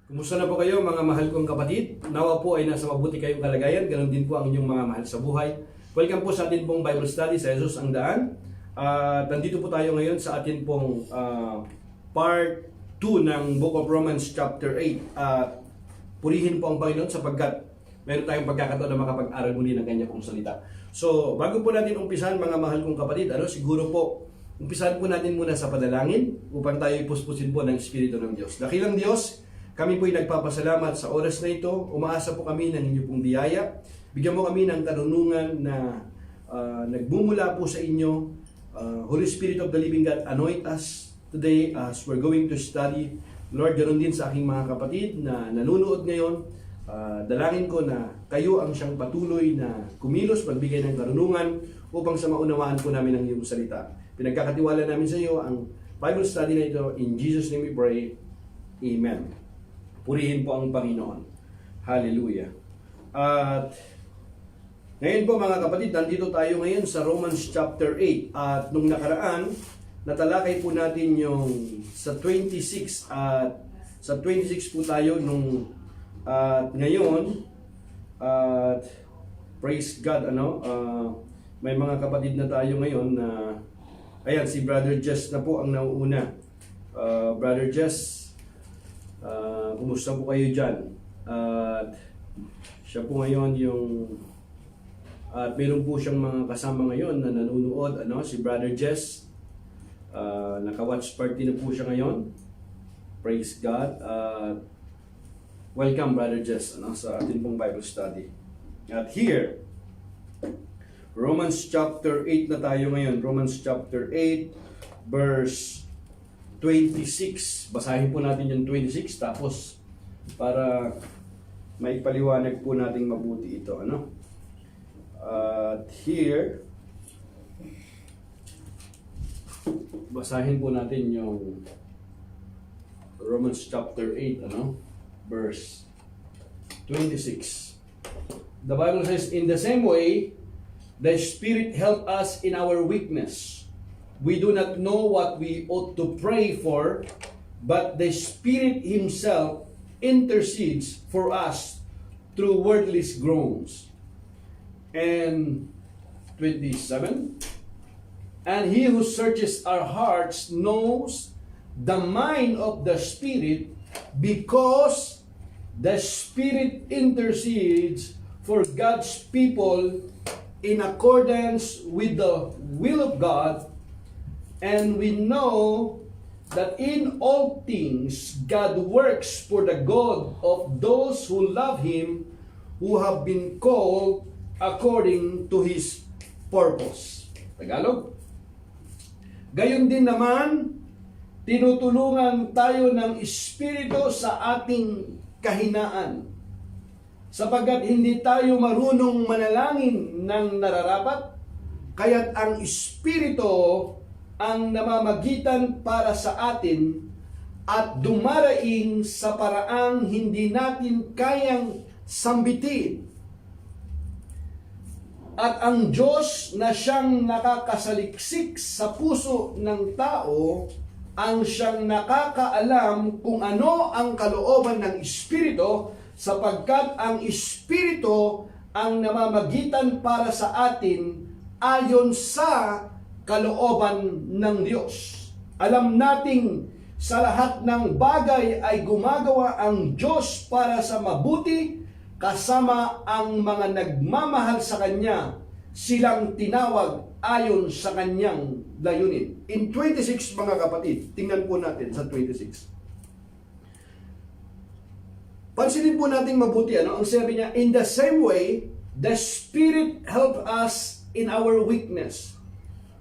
Kumusta na po kayo mga mahal kong kapatid? Nawa po ay nasa mabuti kayong kalagayan. Ganon din po ang inyong mga mahal sa buhay. Welcome po sa atin pong Bible Study sa Jesus ang Daan. Nandito po tayo ngayon sa atin pong part 2 ng Book of Romans chapter 8. Purihin po ang Panginoon sapagkat meron tayong pagkakataon na makapag-aral muli ng kanya pong salita. So, bago po natin umpisahan mga mahal kong kapatid, siguro po, umpisahan po natin muna sa panalangin upang tayo ipuspusin po ng Espiritu ng Diyos. Dakilang Diyos, kami po'y nagpapasalamat sa oras na ito. Umaasa po kami ng inyong pong biyaya. Bigyan mo kami ng karunungan na nagmumula po sa inyo. Holy Spirit of the Living God, anoint us today as we're going to study. Lord, ganoon din sa aking mga kapatid na nanunood ngayon. Dalangin ko na kayo ang siyang patuloy na kumilos, magbigay ng karunungan upang sa maunawaan po namin ang iyong salita. Pinagkakatiwala namin sa iyo ang Bible study na ito. In Jesus' name we pray. Amen. Purihin po ang Panginoon. Hallelujah. At ngayon po mga kapatid, nandito tayo ngayon sa Romans chapter 8. At nung nakaraan, natalakay po natin yung sa 26. At sa 26 po tayo nung ngayon. At praise God, may mga kapatid na tayo ngayon na ayan, si Brother Jess na po ang nauuna. Brother Jess, kumusta po kayo dyan? At siya po ngayon at meron po siyang mga kasama ngayon na nanunood, si Brother Jess. Naka-watch party na po siya ngayon. Praise God. Welcome Brother Jess sa ating pong Bible study. At here, Romans chapter 8 na tayo ngayon. Romans chapter 8 verse 26. Basahin po natin yung 26 tapos para maipaliwanag po natin mabuti ito. At here, basahin po natin yung Romans chapter 8, verse 26. The Bible says, in the same way, the Spirit helped us in our weakness. We do not know what we ought to pray for, but the Spirit Himself intercedes for us through wordless groans. And 27, and He who searches our hearts knows the mind of the Spirit, because the Spirit intercedes for God's people in accordance with the will of God. And we know that in all things God works for the good of those who love Him, who have been called according to His purpose. Tagalog. Gayon din naman, tinutulungan tayo ng Espiritu sa ating kahinaan, sapagkat hindi tayo marunong manalangin ng nararapat, kaya't ang Espiritu ang namamagitan para sa atin at dumaraing sa paraang hindi natin kayang sambitin. At ang Diyos na siyang nakakasaliksik sa puso ng tao, ang siyang nakakaalam kung ano ang kalooban ng Espiritu, sapagkat ang Espiritu ang namamagitan para sa atin ayon sa kalooban ng Diyos. Alam nating sa lahat ng bagay ay gumagawa ang Diyos para sa mabuti, kasama ang mga nagmamahal sa Kanya, silang tinawag ayon sa Kanyang layunin. In 26 mga kapatid, tingnan po natin sa 26. Pansinin po natin mabuti, ang sabi niya, in the same way, the Spirit helped us in our weakness.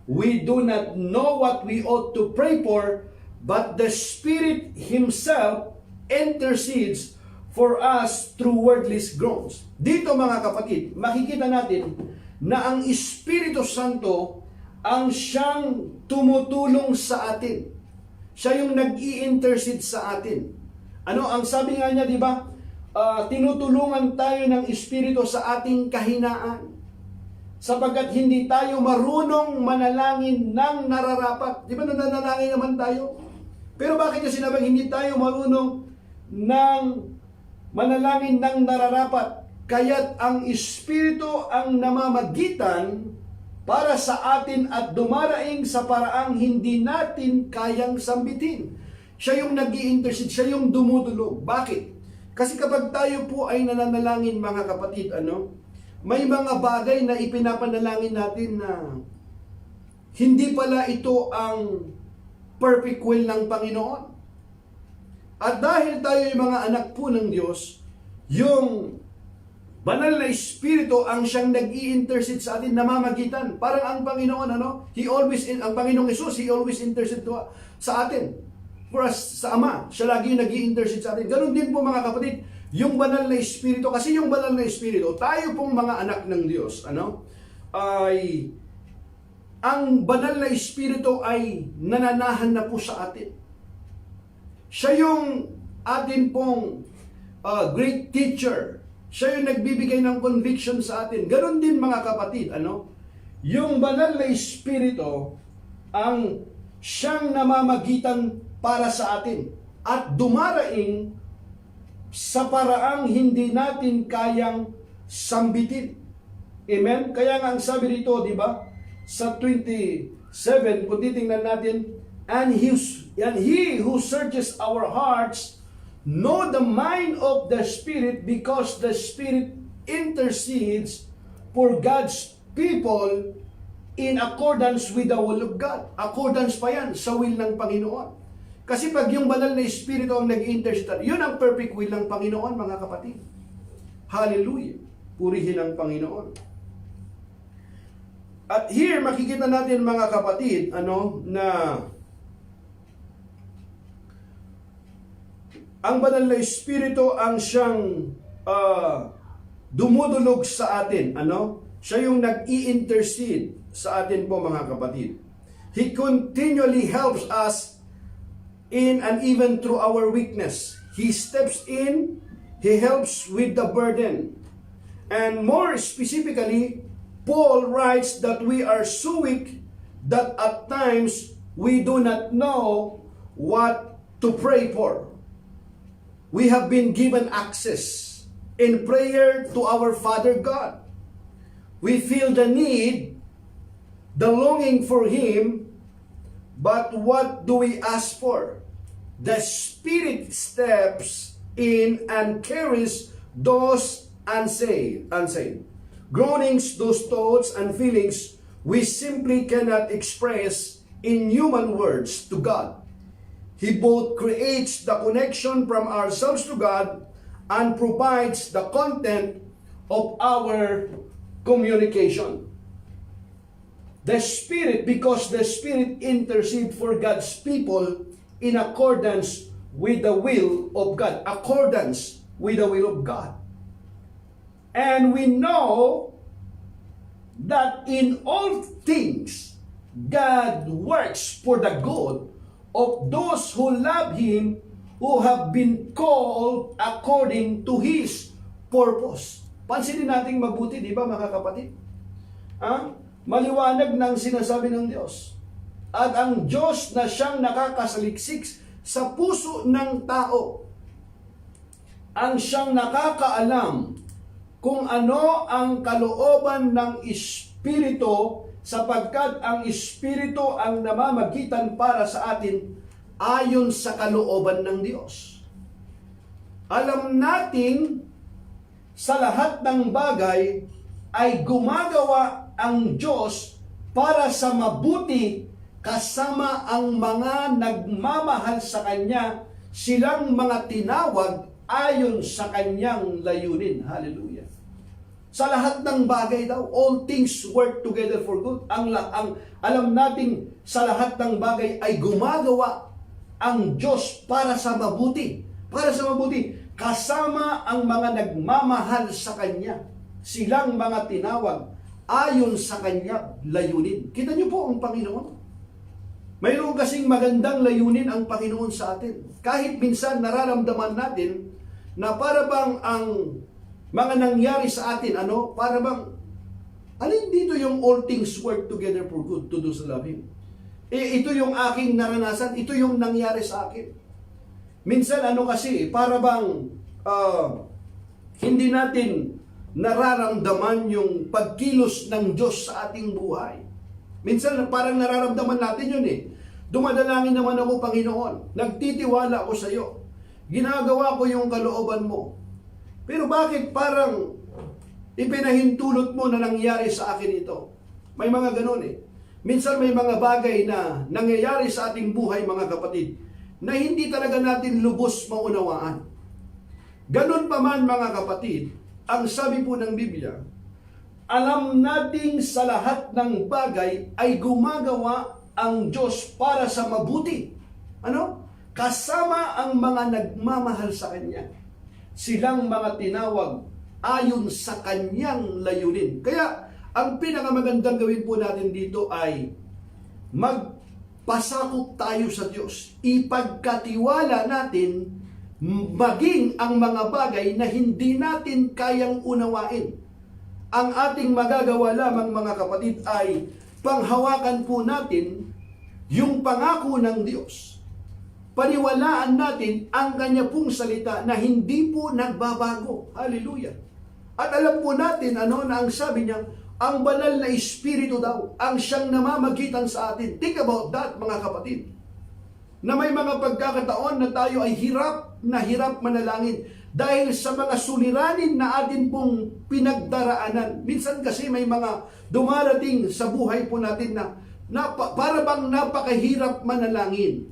We do not know what we ought to pray for, but the Spirit Himself intercedes for us through wordless groans. Dito mga kapatid, makikita natin na ang Espiritu Santo ang siyang tumutulong sa atin. Siya yung nag-i-intercede sa atin. Ang sabi nga niya, di ba? Tinutulungan tayo ng Espiritu sa ating kahinaan, sapagkat hindi tayo marunong manalangin ng nararapat. Di ba nananalangin naman tayo? Pero bakit niya sinabing hindi tayo marunong ng manalangin ng nararapat. Kaya't ang Espiritu ang namamagitan para sa atin at dumaraing sa paraang hindi natin kayang sambitin. Siya yung nag-i-intercede, siya yung dumudulog. Bakit? Kasi kapag tayo po ay nananalangin, mga kapatid, may mga bagay na ipinapanalangin natin na hindi pala ito ang perfect will ng Panginoon. At dahil tayo ay mga anak po ng Diyos, yung banal na Espiritu ang siyang nag-i-intercede sa atin, namamagitan. Parang ang Panginoon, ang Panginoong Jesus, He always intercede sa atin. For us, sa Ama, siya lagi yung nag-i-intercede sa atin. Ganon din po, mga kapatid, yung banal na Espiritu, kasi yung banal na Espiritu, tayo pong mga anak ng Diyos, ay ang banal na Espiritu ay nananahan na po sa atin. Siya yung atin pong great teacher. Siya yung nagbibigay ng conviction sa atin. Ganon din, mga kapatid, yung banal na Espiritu ang siyang namamagitan para sa atin at dumaraing sa paraang hindi natin kayang sambitin. Amen? Kaya nga ang sabi dito, di ba? Sa 27, kung titingnan natin, and he who searches our hearts know the mind of the Spirit, because the Spirit intercedes for God's people in accordance with the will of God. Accordance pa yan sa will ng Panginoon. Kasi pag yung banal na Espiritu ang nag-intercede, yun ang perfect will ng Panginoon, mga kapatid. Hallelujah! Purihin ang Panginoon. At here, makikita natin, mga kapatid, na ang banal na Espiritu ang siyang dumudulog sa atin. Siya yung nag-i-intercede sa atin po, mga kapatid. He continually helps us in and even through our weakness. He steps in, He helps with the burden. And more specifically, Paul writes that we are so weak that at times we do not know what to pray for. We have been given access in prayer to our Father God. We feel the need, the longing for Him, but what do we ask for? The Spirit steps in and carries those unsaved. Groanings, those thoughts and feelings we simply cannot express in human words to God. He both creates the connection from ourselves to God and provides the content of our communication. The Spirit, because the Spirit intercedes for God's people in accordance with the will of God. Accordance with the will of God. And we know that in all things, God works for the good of those who love Him, who have been called according to His purpose. Pansinin natin mabuti, di ba, mga kapatid? Maliwanag ng sinasabi ng Diyos. At ang Diyos na siyang nakakasaliksik sa puso ng tao, ang siyang nakakaalam kung ano ang kalooban ng Espiritu, sapagkat ang Espiritu ang namamagitan para sa atin ayon sa kalooban ng Diyos. Alam nating sa lahat ng bagay ay gumagawa ang Diyos para sa mabuti kasama ang mga nagmamahal sa Kanya, silang mga tinawag ayon sa Kanyang layunin. Hallelujah. Sa lahat ng bagay daw, all things work together for good. Ang alam nating sa lahat ng bagay ay gumagawa ang Diyos para sa mabuti. Para sa mabuti. Kasama ang mga nagmamahal sa Kanya. Silang mga tinawag ayon sa Kanyang layunin. Kita niyo po ang Panginoon. Mayroon kasing magandang layunin ang Panginoon sa atin. Kahit minsan nararamdaman natin na para bang ang mga nangyari sa atin, para bang, alin dito yung all things work together for good to those who love Him? Ito yung aking naranasan, ito yung nangyari sa akin. Minsan kasi, para bang hindi natin nararamdaman yung pagkilos ng Diyos sa ating buhay. Minsan parang nararamdaman natin yun eh. Dumadalangin naman ako, Panginoon. Nagtitiwala ako sa iyo. Ginagawa ko yung kalooban mo. Pero bakit parang ipinahintulot mo na nangyari sa akin ito? May mga ganun eh. Minsan may mga bagay na nangyayari sa ating buhay, mga kapatid, na hindi talaga natin lubos maunawaan. Ganun pa man, mga kapatid, ang sabi po ng Biblia, alam nating sa lahat ng bagay ay gumagawa ang Diyos para sa mabuti. Kasama ang mga nagmamahal sa Kanya. Silang mga tinawag ayon sa Kanyang layunin. Kaya, ang pinakamagandang gawin po natin dito ay magpasakop tayo sa Diyos. Ipagkatiwala natin maging ang mga bagay na hindi natin kayang unawain. Ang ating magagawa lamang, mga kapatid, ay panghawakan po natin yung pangako ng Diyos. Paniwalaan natin ang Kanya pong salita na hindi po nagbabago. Hallelujah. At alam po natin na ang sabi niya, ang banal na Espiritu daw ang siyang namamagitan sa atin. Think about that, mga kapatid. Na may mga pagkakataon na tayo ay hirap manalangin dahil sa mga suliranin na atin pong pinagdaraanan. Minsan kasi may mga dumarating sa buhay po natin na para bang napakahirap manalangin.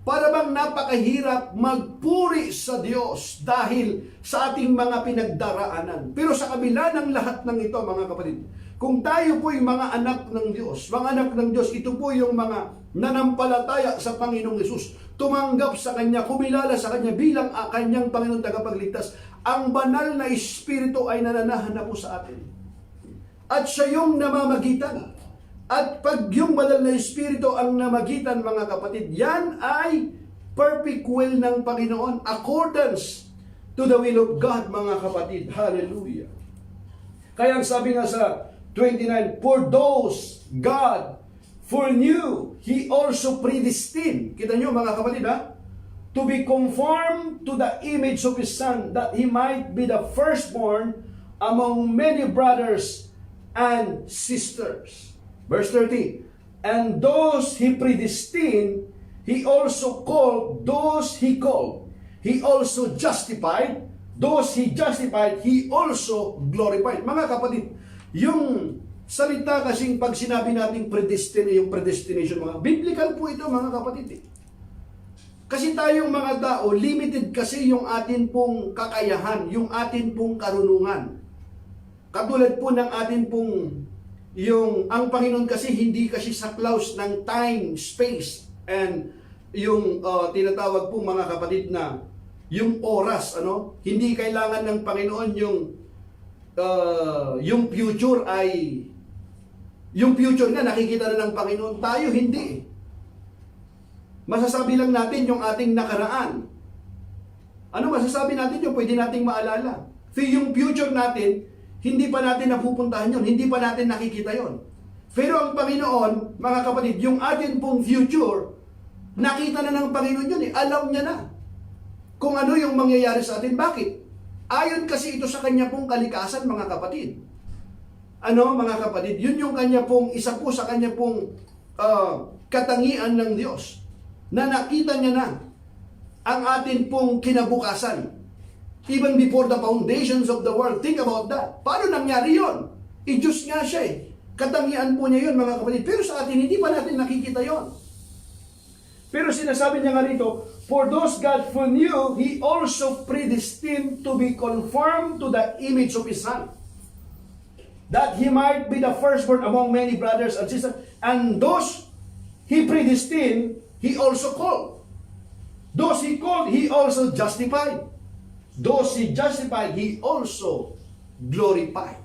Para bang napakahirap magpuri sa Diyos dahil sa ating mga pinagdaraanan. Pero sa kabila ng lahat ng ito, mga kapatid, kung tayo po'y mga anak ng Diyos, ito po yung mga nanampalataya sa Panginoong Hesus, tumanggap sa Kanya, kumilala sa Kanya bilang Kanyang Panginoon tagapagligtas, ang banal na Espiritu ay nananahan na po sa atin. At siya yung namamagitan. At pag yung banal na Espiritu ang namagitan, mga kapatid, yan ay perfect will ng Panginoon, accordance to the will of God, mga kapatid. Hallelujah. Kaya ang sabi nga sa 29, for those God foreknew, He also predestined. Kita nyo, mga kapatid, to be conformed to the image of His Son, that He might be the firstborn among many brothers and sisters. Verse 30, and those He predestined, He also called. Those He called, He also justified. Those He justified, He also glorified. Mga kapatid, yung salita kasing pag sinabi nating yung predestination, mga biblical po ito, mga kapatid. Kasi tayong mga tao, limited kasi yung atin pong kakayahan, yung atin pong karunungan. Katulad po ng atin pong ang Panginoon kasi hindi kasi saklaws ng time, space, and yung tinatawag po, mga kapatid, na yung oras, hindi kailangan ng Panginoon yung future ay yung future na nakikita na ng Panginoon. Tayo hindi. Masasabi lang natin yung ating nakaraan. Masasabi natin yung pwede nating maalala. Yung future natin, hindi pa natin napupuntahan yun, hindi pa natin nakikita yun. Pero ang Panginoon, mga kapatid, yung atin pong future, nakita na ng Panginoon yun eh. Alam niya na kung ano yung mangyayari sa atin. Bakit? Ayon kasi ito sa Kanya pong kalikasan, mga kapatid. Mga kapatid? Yun yung Kanya pong, isa po sa Kanya pong katangian ng Diyos, na nakita niya na ang atin pong kinabukasan. Even before the foundations of the world. Think about that. Paano nangyari yun? Diyos nga siya eh. Katangian po niya yun, mga kapatid. Pero sa atin, hindi pa natin nakikita yon. Pero sinasabi niya nga rito, for those God foreknew, He also predestined to be conformed to the image of His Son, that He might be the firstborn among many brothers and sisters. And those He predestined, He also called. Those He called, He also justified. Those He justified, He also glorified.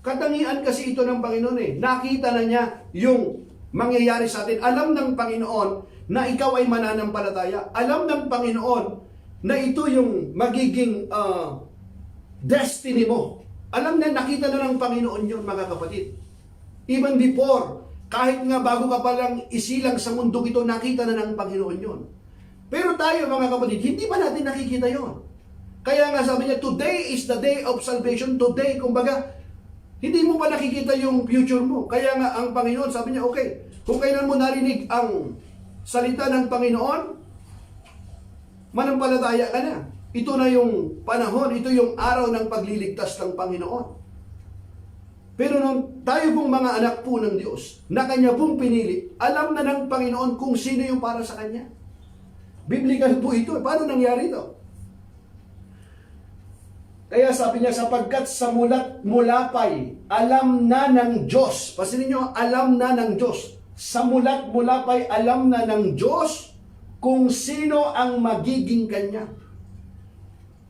Katangian kasi ito ng Panginoon eh. Nakita na niya yung mangyayari sa atin. Alam ng Panginoon na ikaw ay mananampalataya. Alam ng Panginoon na ito yung magiging destiny mo. Alam na, nakita na ng Panginoon yun, mga kapatid. Even before, kahit nga bago ka palang isilang sa mundo ito, nakita na ng Panginoon yun. Pero tayo mga kapatid, hindi pa natin nakikita yon. Kaya nga sabi niya, today is the day of salvation. Today, kumbaga, hindi mo pa nakikita yung future mo. Kaya nga ang Panginoon, sabi niya, okay, kung kailan mo narinig ang salita ng Panginoon, manampalataya ka na. Ito na yung panahon, ito yung araw ng pagliligtas ng Panginoon. Pero nung tayo pong mga anak po ng Diyos, na Kanya pong pinili, alam na ng Panginoon kung sino yung para sa Kanya. Biblical po ito. Paano nangyari ito? Kaya sabi niya, sapagkat sa mulat mulapay, alam na ng Diyos. Pansinin niyo, alam na ng Diyos. Sa mulat mulapay, alam na ng Diyos kung sino ang magiging Kanya.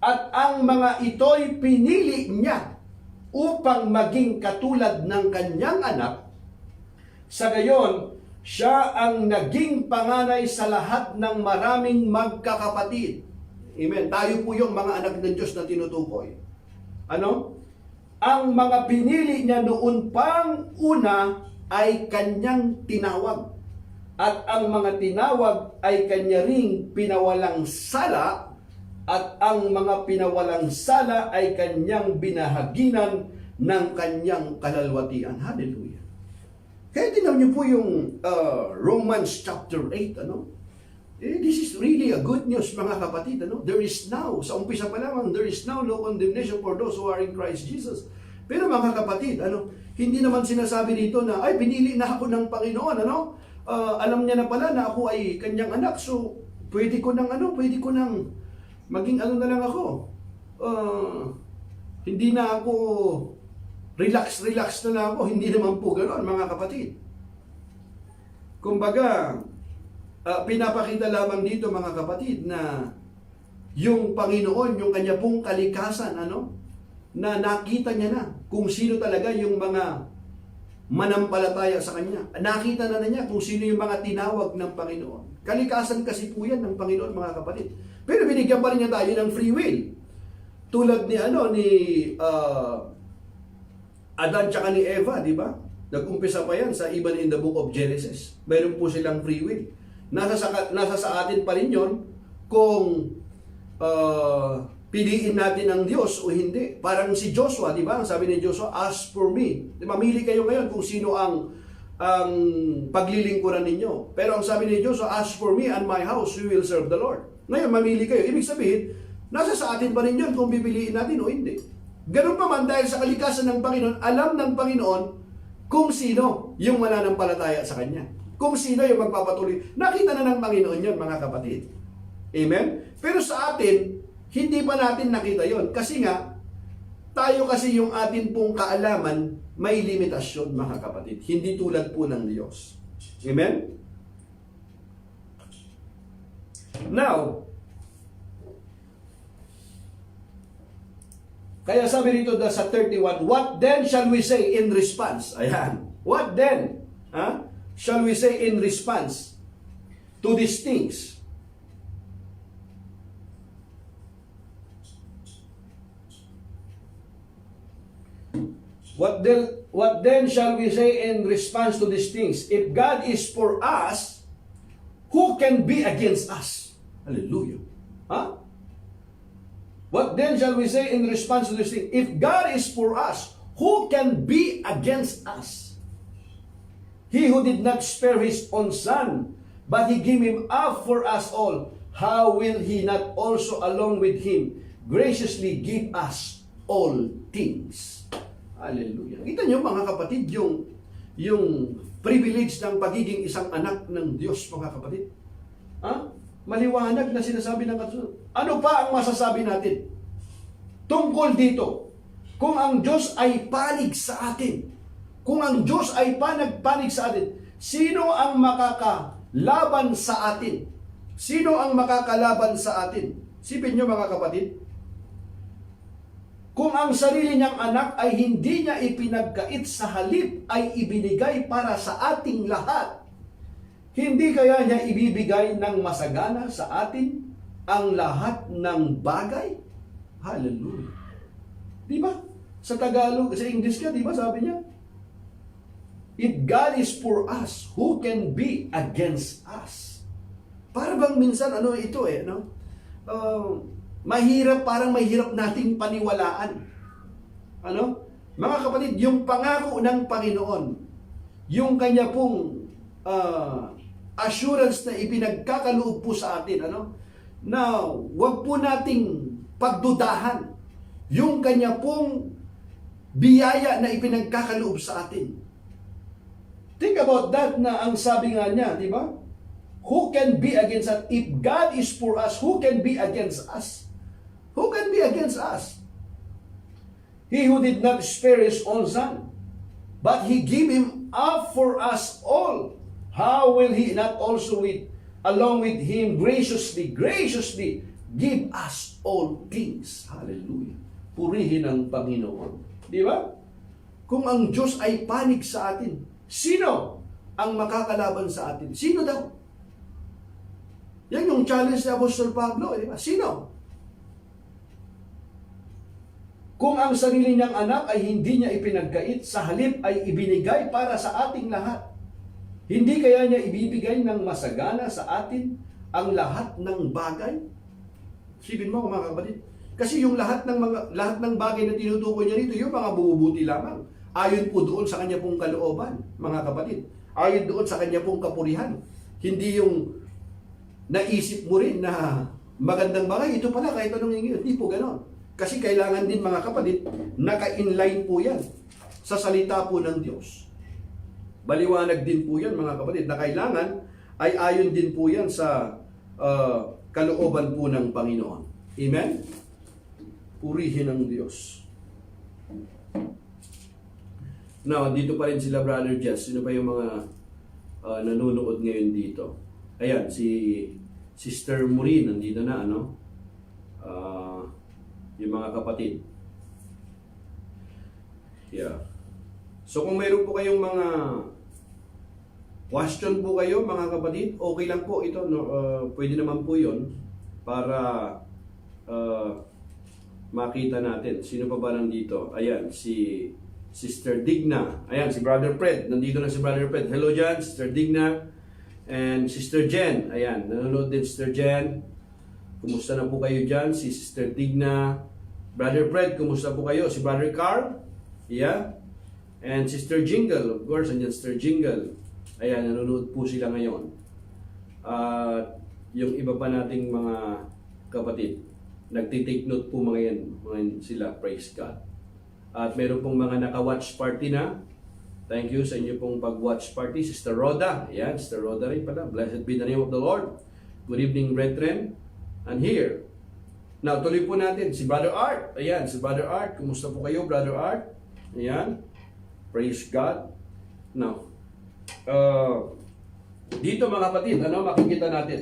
At ang mga ito'y pinili niya upang maging katulad ng Kanyang anak. Sa gayon, siya ang naging panganay sa lahat ng maraming magkakapatid. Amen. Tayo po yung mga anak ng Diyos na tinutukoy. Ano? Ang mga pinili niya noon pang una ay Kanyang tinawag. At ang mga tinawag ay Kanya ring pinawalang sala. At ang mga pinawalang sala ay Kanyang binahaginan ng Kanyang kalalwatian. Hallelujah. Kaya tinaw niyo po yung Romans chapter 8, ano? This is really a good news, mga kapatid, ano? There is now, sa umpisa pa lamang, there is now no condemnation for those who are in Christ Jesus. Pero mga kapatid, ano? Hindi naman sinasabi dito na, ay, pinili na ako ng Panginoon, ano? Alam niya na pala na ako ay Kanyang anak, so pwede ko nang maging ano na lang ako. Hindi na ako relax na lang ako. Hindi naman po ganoon, mga kapatid. Kumbaga, pinapakita lamang dito, mga kapatid, na yung Panginoon, yung Kanya pong kalikasan, ano, na nakita niya na kung sino talaga yung mga manampalataya sa Kanya. Nakita na niya kung sino yung mga tinawag ng Panginoon. Kalikasan kasi po yan ng Panginoon, mga kapatid. Pero binigyan pa rin niya tayo ng free will. Tulad ni Adan tsaka ni Eva, di ba? Nag-umpisa pa yan sa even in the book of Genesis. Mayroon po silang free will. Nasa sa atin pa rin yun kung piliin natin ang Diyos o hindi. Parang si Joshua, di ba? Ang sabi ni Joshua, as for me. Mamili kayo ngayon kung sino ang paglilingkuran ninyo. Pero ang sabi ni Joshua, as for me and my house, we will serve the Lord. Ngayon, mamili kayo. Ibig sabihin, nasa sa atin pa rin yun kung pipiliin natin o hindi. Ganun pa man, dahil sa kalikasan ng Panginoon, alam ng Panginoon kung sino yung mananampalataya sa Kanya. Kung sino yung magpapatuloy. Nakita na ng Panginoon yun, mga kapatid. Amen? Pero sa atin, hindi pa natin nakita yon. Kasi nga, tayo kasi yung atin pong kaalaman, may limitasyon, mga kapatid. Hindi tulad po ng Diyos. Amen? Now, kaya sabi rito sa 31, what then shall we say in response? Ayan. What then shall we say in response to these things? What then shall we say in response to these things? If God is for us, who can be against us? Hallelujah. What then shall we say in response to this thing? If God is for us, who can be against us? He who did not spare His own Son, but He gave Him up for us all, how will He not also along with Him graciously give us all things? Hallelujah. Kita niyo, mga kapatid, yung privilege ng pagiging isang anak ng Diyos, mga kapatid. Maliwanag na sinasabi ng kasunod. Ano pa ang masasabi natin tungkol dito? Kung ang Diyos ay panig sa atin, kung ang Diyos ay panig sa atin, sino ang makakalaban sa atin? Sino ang makakalaban sa atin? Sipin nyo, mga kapatid, kung ang sarili niyang anak ay hindi niya ipinagkait, sa halip ay ibinigay para sa ating lahat, hindi kaya niya ibibigay ng masagana sa atin ang lahat ng bagay? Hallelujah. Di ba? Sa Tagalog, sa English ka, di ba sabi niya? If God is for us, who can be against us? Para bang minsan, ito parang mahirap nating paniwalaan. Mga kapatid, yung pangako ng Panginoon, yung kanya pong assurance na ipinagkakaloob po sa atin, na wag po nating pagdudahan yung kanya pong biyaya na ipinagkakaloob sa atin. Think about that, na ang sabi nga niya, di ba? Who can be against us? If God is for us, who can be against us? Who can be against us? He who did not spare his own son, but he gave him up for us all. How will he not also along with him graciously give us all things? Hallelujah. Purihin ang Panginoon. Di ba? Kung ang Diyos ay panig sa atin, sino ang makakalaban sa atin? Sino daw? Yan yung challenge ni Apostol Pablo, di ba? Sino? Kung ang sarili niyang anak ay hindi niya ipinagkait, sa halip ay ibinigay para sa ating lahat, hindi kaya niya ibibigay ng masagana sa atin ang lahat ng bagay? Sipin mo mga kapatid. Kasi yung lahat ng bagay na tinutukoy niya rito, yung mga bububuti lamang. Ayon po doon sa kanya pong kalooban, mga kapatid. Ayon doon sa kanya pong kapurihan. Hindi yung naisip mo rin na magandang bagay, ito pala kahit anong hingin. Hindi po ganon. Kasi kailangan din mga kapatid, naka-inline po yan sa salita po ng Diyos. Baliwanag din po yan mga kapatid, na kailangan ay ayon din po yan sa kalooban po ng Panginoon. Amen? Purihin ang Diyos. Now, dito pa rin sila Brother Jess. Sino pa yung mga nanonood ngayon dito? Ayan, si Sister Maureen, nandito na, yung mga kapatid. Yeah. So kung mayroon po kayong mga question po kayo, mga kapatid, okay lang po ito. Pwede naman po yun para makita natin. Sino pa ba nandito? Ayan, si Sister Digna. Ayan, si Brother Fred. Nandito na si Brother Fred. Hello dyan, Sister Digna. And Sister Jen. Ayan, nanonood din Sister Jen. Kumusta na po kayo dyan? Si Sister Digna. Brother Fred, kumusta po kayo? Si Brother Carl. Yeah. And Sister Jingle. Of course, andyan Sister Jingle. Ayan, nanonood po sila ngayon. Yung iba pa nating mga kapatid, nagtitake note po mga yan sila, praise God. At meron pong mga naka-watch party na. Thank you sa inyo pong pag-watch party. Sister Rhoda, ayan, Sister Rhoda rin pala. Blessed be the name of the Lord. Good evening, brethren. And here, now tuloy po natin, si Brother Art. Ayan, si Brother Art. Kumusta po kayo, Brother Art? Ayan, praise God. Now, dito mga kapatid, makikita natin?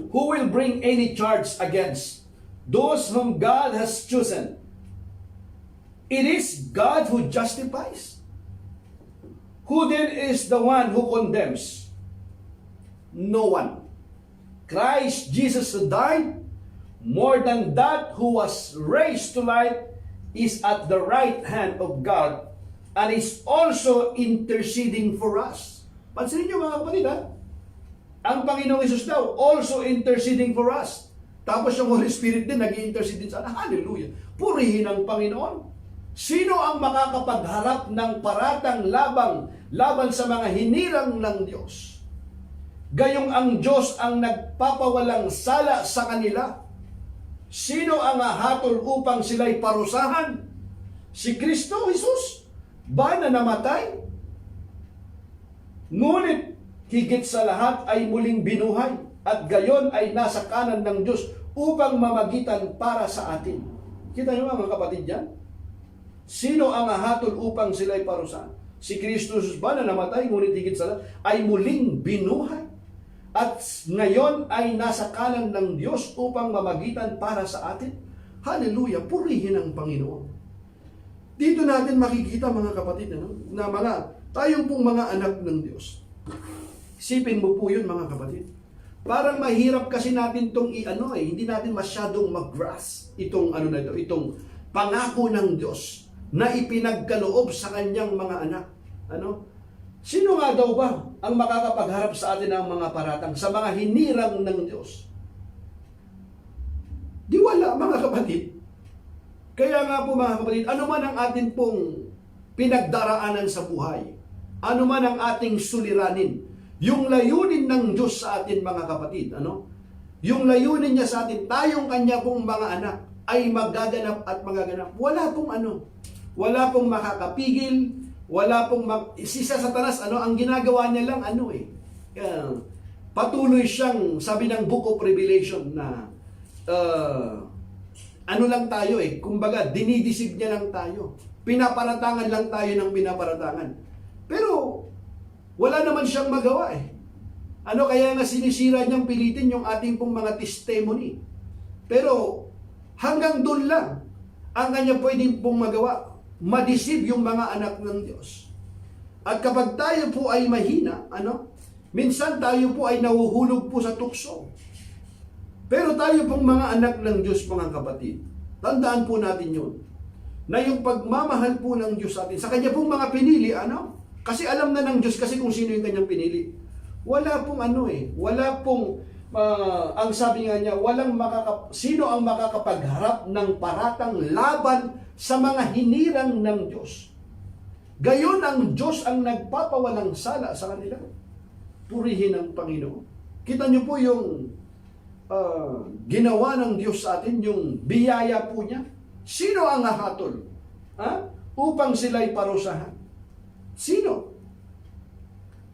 Who will bring any charge against those whom God has chosen? It is God who justifies. Who then is the one who condemns? No one. Christ Jesus who died, more than that, who was raised to life, is at the right hand of God and is also interceding for us. Pansinin niyo mga kapatid, ang Panginoong Hesus daw, also interceding for us. Tapos yung Holy Spirit din, nag-i-intercede din sa atin. Hallelujah! Purihin ang Panginoon. Sino ang makakapagharap ng paratang laban sa mga hinirang ng Diyos? Gayong ang Diyos ang nagpapawalang sala sa kanila. Sino ang hahatol upang sila'y parusahan? Si Kristo Jesus ba na namatay? Ngunit higit sa lahat ay muling binuhay at gayon ay nasa kanan ng Diyos upang mamagitan para sa atin. Kita niyo mga kapatid yan? Sino ang hahatol upang sila'y parusahan? Si Kristo Jesus ba na namatay, ngunit higit sa lahat ay muling binuhay at ngayon ay nasa kanan ng Diyos upang mamagitan para sa atin? Hallelujah! Purihin ang Panginoon. Dito natin makikita mga kapatid, na tayong pong mga anak ng Diyos. Isipin mo po yun mga kapatid. Parang mahirap kasi natin itong hindi natin masyadong mag-grasp itong itong pangako ng Diyos na ipinagkaloob sa kanyang mga anak. Sino nga daw ba ang makakapagharap sa atin ng mga paratang, sa mga hinirang ng Diyos? Di wala, mga kapatid. Kaya nga po, mga kapatid, ano man ang atin pong pinagdaraanan sa buhay, ano man ang ating suliranin, yung layunin ng Diyos sa atin, mga kapatid, yung layunin niya sa atin, tayong kanya pong mga anak, ay magaganap at magaganap. Wala pong makakapigil, wala pong si Satanas, ang ginagawa niya lang, patuloy siyang, sabi ng Book of Revelation na, lang tayo kumbaga, dinidisib niya lang tayo. Pinaparatangan lang tayo ng pinaparatangan. Pero, wala naman siyang magawa kaya nga sinisira niyang pilitin yung ating pong mga testimony. Pero, hanggang doon lang, ang kanya pwedeng pong magawa, madisib yung mga anak ng Diyos. At kapag tayo po ay mahina, minsan tayo po ay nahuhulog po sa tukso. Pero tayo pong mga anak ng Diyos, mga kapatid, tandaan po natin yun, na yung pagmamahal po ng Diyos sa atin, sa kanya pong mga pinili, kasi alam na ng Diyos kasi kung sino yung kanyang pinili. Wala pong wala pong, ang sabi nga niya, sino ang makakapagharap ng paratang laban sa mga hinirang ng Diyos. Gayon ang Diyos ang nagpapawalang sala sa kanila. Purihin ang Panginoon. Kita niyo po yung ginawa ng Diyos sa atin, yung biyaya po niya. Sino ang hahatol? Upang sila'y parusahan. Sino?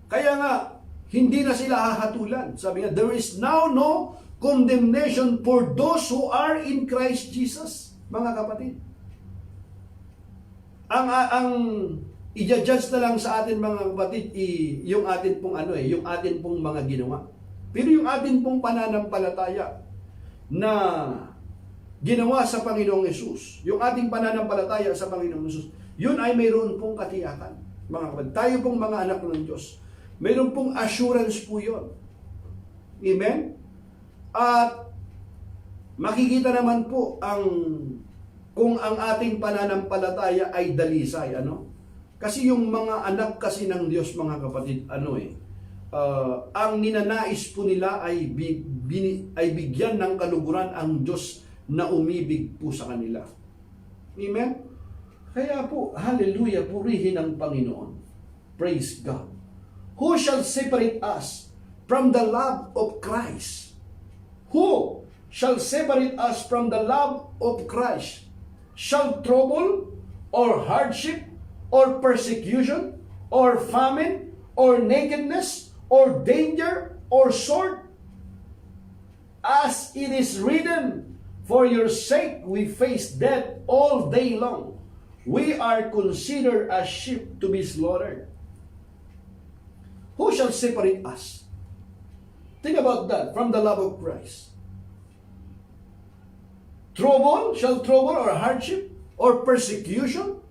Kaya nga, hindi na sila hahatulan. Sabi nga, there is now no condemnation for those who are in Christ Jesus. Mga kapatid. Ang i-judge na lang sa atin, mga kapatid, yung atin pong yung atin pong mga ginawa. Pero yung atin pong pananampalataya na ginawa sa Panginoong Hesus, yung ating pananampalataya sa Panginoong Hesus, yun ay mayroon pong katiyakan. Mga kapatid, tayo pong mga anak ng Diyos, mayroon pong assurance po yun. Amen? At makikita naman po kung ang ating pananampalataya ay dalisay, Kasi yung mga anak kasi ng Diyos, mga kapatid, ang ninanais po nila ay bigyan ng kaluguran ang Diyos na umibig po sa kanila. Amen? Kaya po, hallelujah, purihin ang Panginoon. Praise God. Who shall separate us from the love of Christ? Who shall separate us from the love of Christ? Shall trouble, or hardship, or persecution, or famine, or nakedness, or danger, or sword? As it is written, for your sake we face death all day long. We are considered as sheep to be slaughtered. Who shall separate us? Think about that, from the love of Christ. Shall trouble, or hardship, or persecution,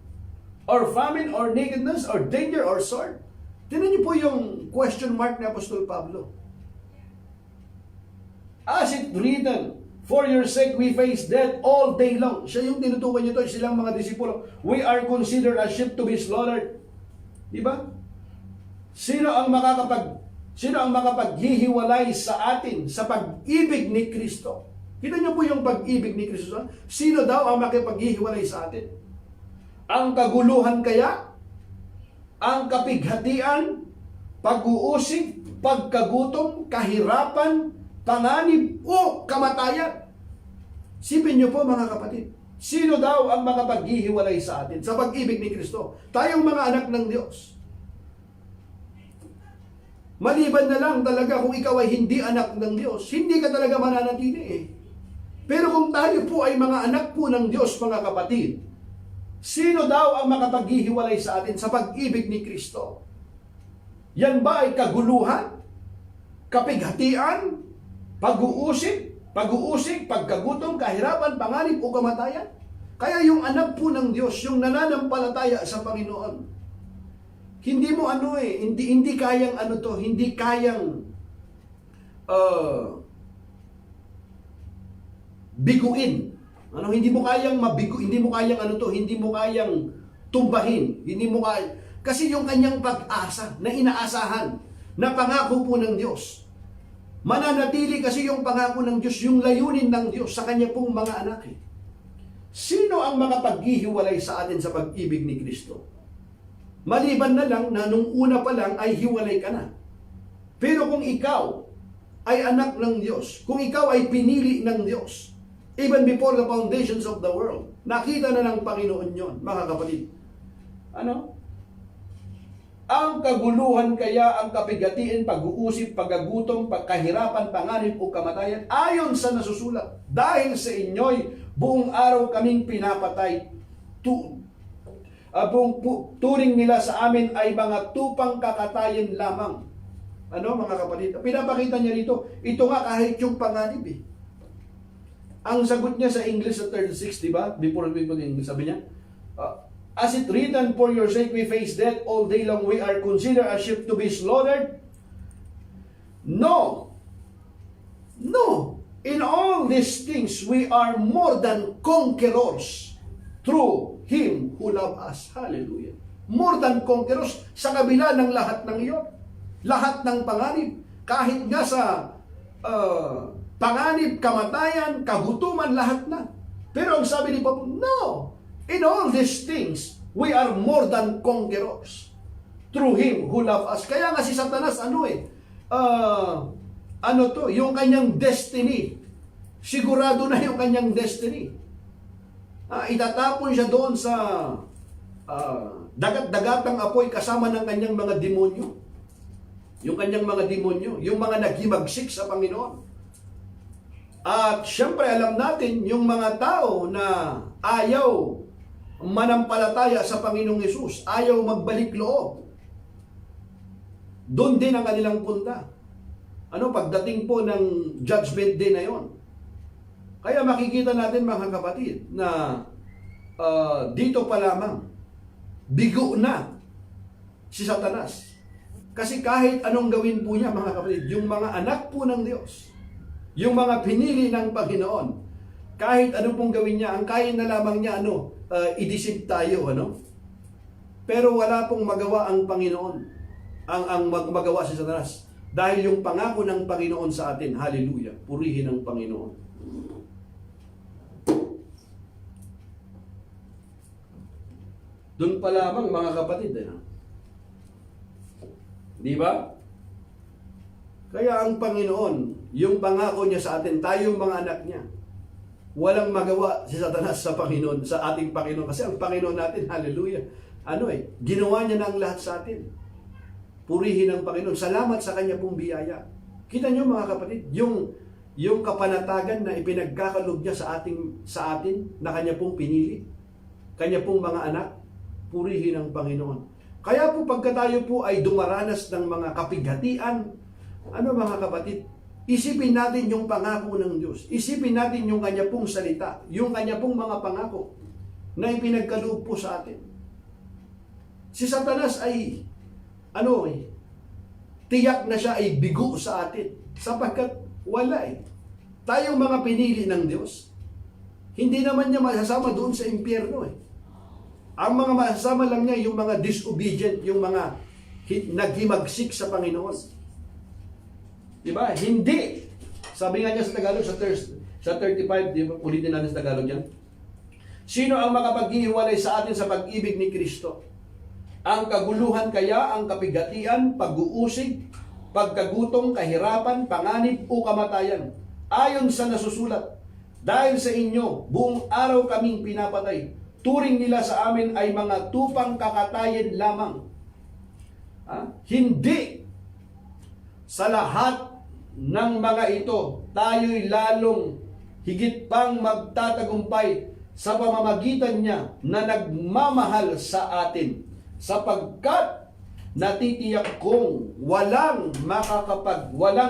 or famine, or nakedness, or danger, or sword? Tingnan niyo po yung question mark ni Apostol Pablo. As it written, for your sake we face death all day long. Siya yung tinutukan niyo to, silang mga disipulo. We are considered as sheep to be slaughtered. Di ba? Sino ang makapaghihiwalay sa atin sa pag-ibig ni Kristo? Kita niyo po yung pag-ibig ni Kristo. Sino daw ang makipaghihiwalay sa atin? Ang kaguluhan kaya? Ang kapighatian? Pag-uusig? Pagkagutom? Kahirapan? Panganib? O kamatayan? Sipin niyo po, mga kapatid. Sino daw ang makapaghihiwalay sa atin sa pag-ibig ni Kristo? Tayong mga anak ng Diyos. Maliban na lang talaga kung ikaw ay hindi anak ng Diyos, hindi ka talaga mananatili Pero kung tayo po ay mga anak po ng Diyos, mga kapatid, sino daw ang makapaghihiwalay sa atin sa pag-ibig ni Kristo? Yan ba ay kaguluhan? Kapighatian? Pag-uusig? Pagkagutom, kahirapan, panganib o kamatayan? Kaya yung anak po ng Diyos, yung nananampalataya sa Panginoon, hindi mo hindi kayang hindi kayang biguin. Hindi mo kayang mabigo, hindi mo kayang hindi mo kayang tumbahin, hindi mo Kasi yung kanyang pag-asa na inaasahan, na pangako po ng Diyos. Mananatili kasi yung pangako ng Diyos, yung layunin ng Diyos sa kanya pong mga anak. Sino ang makapaghihiwalay sa atin sa pag-ibig ni Kristo? Maliban na lang na nung una pa lang ay hiwalay ka na. Pero kung ikaw ay anak ng Diyos, kung ikaw ay pinili ng Diyos, even before the foundations of the world, nakita na ng Panginoon yon, mga kapatid. Ano? Ang kaguluhan kaya, ang kapigatiin, pag-uusip, pagkagutom, pagkahirapan, panganib o kamatayan, ayon sa nasusulat, dahil sa inyo'y buong araw kaming pinapatay, turing nila sa amin ay mga tupang kakatayin lamang. Ano mga kapatid? Pinapakita niya rito, ito nga kahit yung panganib eh. Ang sagot niya sa English sa 36, di ba? Before we go to English, sabi niya, as it written, for your sake we face death all day long, we are considered a sheep to be slaughtered. No. No. In all these things, we are more than conquerors through Him who loved us. Hallelujah. More than conquerors sa kabila ng lahat ng iyon. Lahat ng panganib. Kahit nga sa panganib, kamatayan, kagutuman, lahat na. Pero ang sabi ni Pablo, no. In all these things, we are more than conquerors through Him who loved us. Kaya nga si Satanas, yung kanyang destiny. Sigurado na yung kanyang destiny. Itatapon siya doon sa dagat-dagatang apoy kasama ng kanyang mga demonyo. Yung kanyang mga demonyo, yung mga naghimagsik sa Panginoon. At syempre alam natin, yung mga tao na ayaw manampalataya sa Panginoong Hesus, ayaw magbalik loob, doon din ang kanilang punta. Pagdating po ng judgment day na yon. Kaya makikita natin mga kapatid na dito pa lamang bigo na si Satanas. Kasi kahit anong gawin po niya mga kapatid, yung mga anak po ng Diyos, yung mga pinili ng Panginoon, kahit ano pong gawin niya, ang kaya na lamang niya i-deceive tayo, Pero wala pong magawa ang Panginoon, ang magawa si Satanas. Dahil yung pangako ng Panginoon sa atin, hallelujah, purihin ang Panginoon. Doon pa lamang mga kapatid, di ba? Kaya ang Panginoon, yung pangako niya sa atin, tayong mga anak niya, walang magawa si Satanas sa Panginoon, sa ating Panginoon. Kasi ang Panginoon natin, hallelujah, ginawa niya na ang lahat sa atin. Purihin ang Panginoon. Salamat sa kanya pong biyaya. Kita niyo mga kapatid, yung kapanatagan na ipinagkakalob niya sa atin na kanya pong pinili, kanya pong mga anak, purihin ang Panginoon. Kaya po pagka tayo po ay dumaranas ng mga kapighatian, mga kapatid, isipin natin yung pangako ng Diyos. Isipin natin yung kanya pong salita, yung kanya pong mga pangako na ipinagkaloob po sa atin. Si Satanas ay, tiyak na siya ay bigo sa atin. Sapagkat wala tayong mga pinili ng Diyos, hindi naman niya masasama doon sa impyerno Ang mga masasama lang niya yung mga disobedient, yung mga naghimagsik sa Panginoon. Diba? Hindi. Sabi nga niya sa Tagalog, sa 35, diba? Ulitin natin sa Tagalog yan. Sino ang makapaghihiwalay sa atin sa pag-ibig ni Kristo? Ang kaguluhan kaya, ang kapigatian, pag-uusig, pagkagutom, kahirapan, panganib o kamatayan. Ayon sa nasusulat, dahil sa inyo, buong araw kaming pinapatay. Turing nila sa amin ay mga tupang kakatayin lamang. Hindi. Sa lahat ng mga ito, tayo'y lalong higit pang magtatagumpay sa pamamagitan niya na nagmamahal sa atin. Sapagkat natitiyak kong walang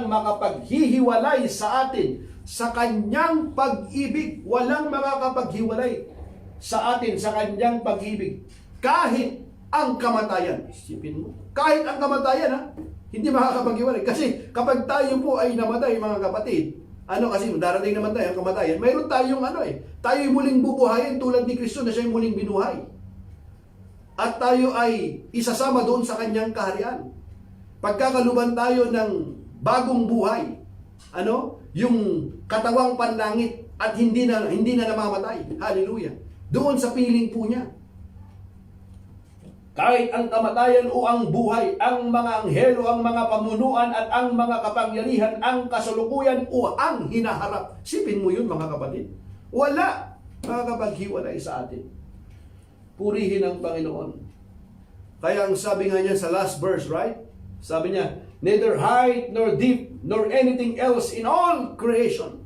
makapaghihiwalay sa atin sa kanyang pag-ibig. Walang makakapaghiwalay sa atin sa kanyang pag-ibig. Kahit ang kamatayan. Isipin mo. Kahit ang kamatayan, hindi makakapaghiwalay. Kasi kapag tayo po ay namatay, mga kapatid, kasi darating naman tayo ang kamatayan, mayroon tayong tayo'y muling bubuhayin tulad ni Kristo na siya'y muling binuhay. at tayo ay isasama doon sa kanyang kaharian. Pagkakaluban tayo ng bagong buhay, yung katawang panlangit at hindi na namamatay. Hallelujah. Doon sa piling po niya. Kahit ang kamatayan o ang buhay, ang mga anghelo, ang mga pamunuan at ang mga kapangyarihan, ang kasalukuyan o ang hinaharap. Sipin mo yun, mga kapatid. Wala makakapaghiwalay sa atin. Purihin ang Panginoon. Kaya ang sabi nga niya sa last verse, right? Sabi niya, neither height nor deep nor anything else in all creation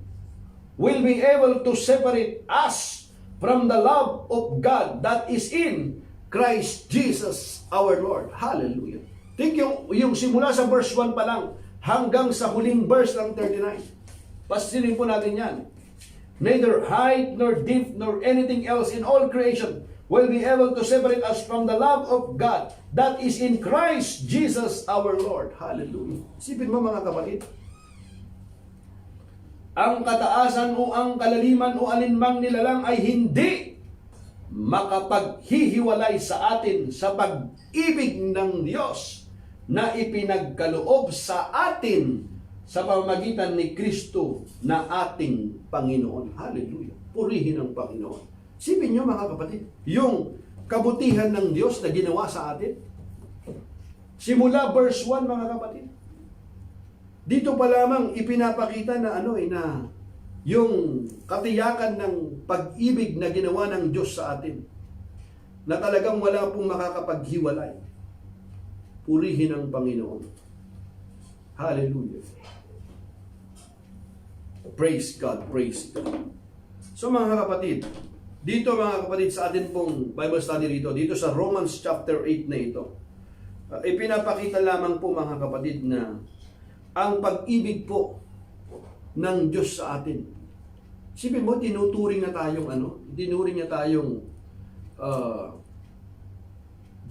will be able to separate us from the love of God that is in Christ Jesus our Lord. Hallelujah. Think yung simula sa verse 1 pa lang hanggang sa huling verse ng 39. Pasilin po natin yan. Neither height nor depth nor anything else in all creation will be able to separate us from the love of God that is in Christ Jesus our Lord. Hallelujah. Isipin mo, mga kapatid, ang kataasan o ang kalaliman o alinmang nilalang ay hindi makapaghihiwalay sa atin sa pag-ibig ng Diyos na ipinagkaloob sa atin sa pamamagitan ni Kristo na ating Panginoon. Hallelujah. Purihin ang Panginoon. Sipin nyo, mga kapatid, yung kabutihan ng Diyos na ginawa sa atin. Simula verse 1, mga kapatid. Dito pa lamang ipinapakita na na yung katiyakan ng pag-ibig na ginawa ng Diyos sa atin, na talagang wala pong makakapaghiwalay. Purihin ang Panginoon. Hallelujah. Praise God, praise God. So, mga kapatid, dito, mga kapatid, sa atin pong Bible study dito sa Romans chapter 8 na ito, ipinapakita lamang po, mga kapatid, na ang pag-ibig po ng Diyos sa atin. Sipin mo, tinuturing na tayong tinuring niya tayong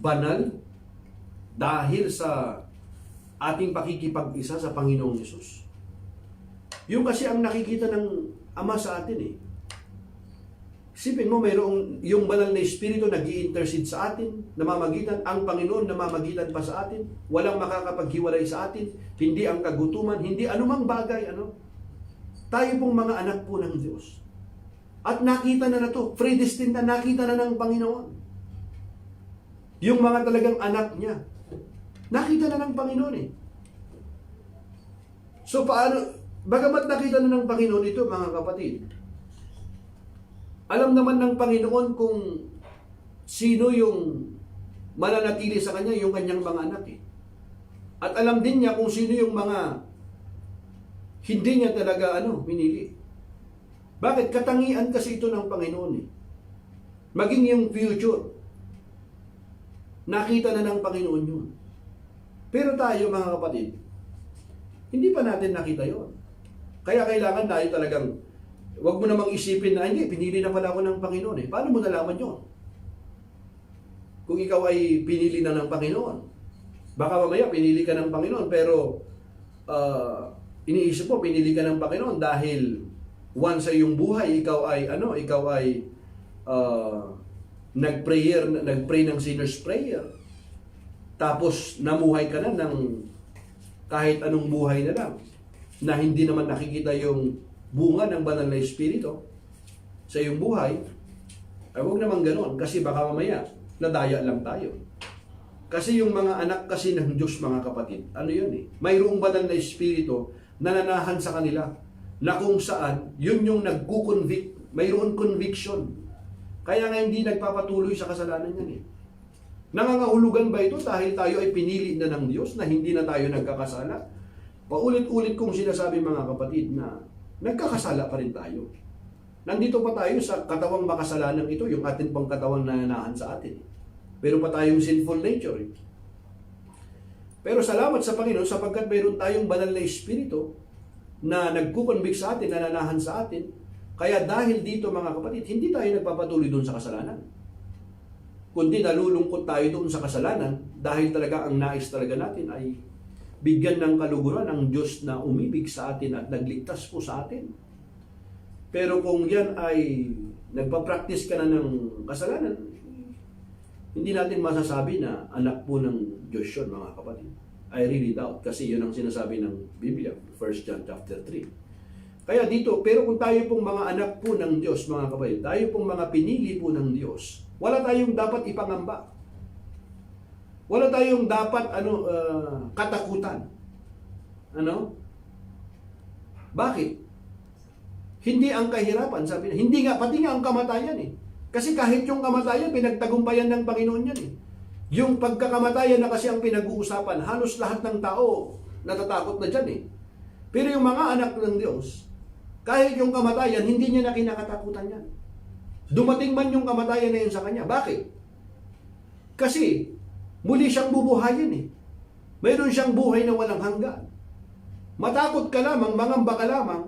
banal dahil sa ating pakikipag-isa sa Panginoong Yesus. Yung kasi ang nakikita ng Ama sa atin eh. Sipin mo, mayroong yung banal na Espiritu nag-i-intercede sa atin, namamagitan, ang Panginoon namamagitan pa sa atin, walang makakapaghiwalay sa atin, hindi ang kagutuman, hindi anumang bagay, tayo pong mga anak po ng Diyos. At nakita na to, predestined na, nakita na ng Panginoon. Yung mga talagang anak niya, nakita na ng Panginoon eh. So paano, bagamat nakita na ng Panginoon ito, mga kapatid, alam naman ng Panginoon kung sino yung mananatili sa Kanya, yung Kanyang mga anak eh. At alam din niya kung sino yung mga hindi niya talaga pinili. Bakit? Katangian kasi ito ng Panginoon eh. Maging yung future, nakita na ng Panginoon yun. Pero tayo, mga kapatid, hindi pa natin nakita yon. Kaya kailangan tayo talagang, huwag mo namang isipin na, hindi, pinili na pala ako ng Panginoon eh. Paano mo nalaman yun? Kung ikaw ay pinili na ng Panginoon, baka mamaya pinili ka ng Panginoon, pero iniisip mo, pinili ka ng Panginoon dahil once sa iyong buhay, ikaw ay nag-pray ng sinner's prayer. Tapos namuhay ka na ng kahit anong buhay na lang, na hindi naman nakikita yung bunga ng banal na Espiritu sa iyong buhay. Ay huwag naman ganoon, kasi baka mamaya nadaya lang tayo. Kasi yung mga anak kasi ng Diyos, mga kapatid, yun eh, mayroong banal na Espiritu nananahan sa kanila, na kung saan, yun yung nagkukonvict, mayroon conviction. Kaya nga hindi nagpapatuloy sa kasalanan yan eh. Nangangahulugan ba ito dahil tayo ay pinili na ng Diyos na hindi na tayo nagkakasala? Paulit-ulit kong sinasabi, mga kapatid, na nagkakasala pa rin tayo. Nandito pa tayo sa katawang makasalanan ito, yung atin pang katawang nananahan sa atin. Pero pa tayong sinful nature eh. Pero salamat sa Panginoon sapagkat mayroon tayong banal na Espiritu na nagkukonvict sa atin, nananahan sa atin. Kaya dahil dito, mga kapatid, hindi tayo nagpapatuloy doon sa kasalanan. Kundi nalulungkot tayo doon sa kasalanan dahil talaga ang nais talaga natin ay bigyan ng kaluguran ng Diyos na umibig sa atin at nagligtas po sa atin. Pero kung yan ay nagpa-practice ka na ng kasalanan, Hindi natin masasabi na anak po ng Diyos yun, mga kapatid. I really doubt, kasi yun ang sinasabi ng Biblia, 1 John chapter 3. Kaya dito, pero kung tayo pong mga anak po ng Diyos, mga kapatid, tayo pong mga pinili po ng Diyos, wala tayong dapat ipangamba. Wala tayong dapat katakutan. Bakit? Hindi ang kahirapan, sabi na. Hindi nga, pati nga ang kamatayan eh. Kasi kahit yung kamatayan, pinagtagumpayan ng Panginoon yan eh. Yung pagkakamatayan na kasi ang pinag-uusapan, halos lahat ng tao natatakot na dyan eh. Pero yung mga anak ng Diyos, kahit yung kamatayan, hindi niya na kinakatakutan yan. Dumating man yung kamatayan na yun sa kanya. Bakit? Kasi, muli siyang bubuhayin eh. Mayroon siyang buhay na walang hanggan. Matakot ka lamang, mangamba ka lamang,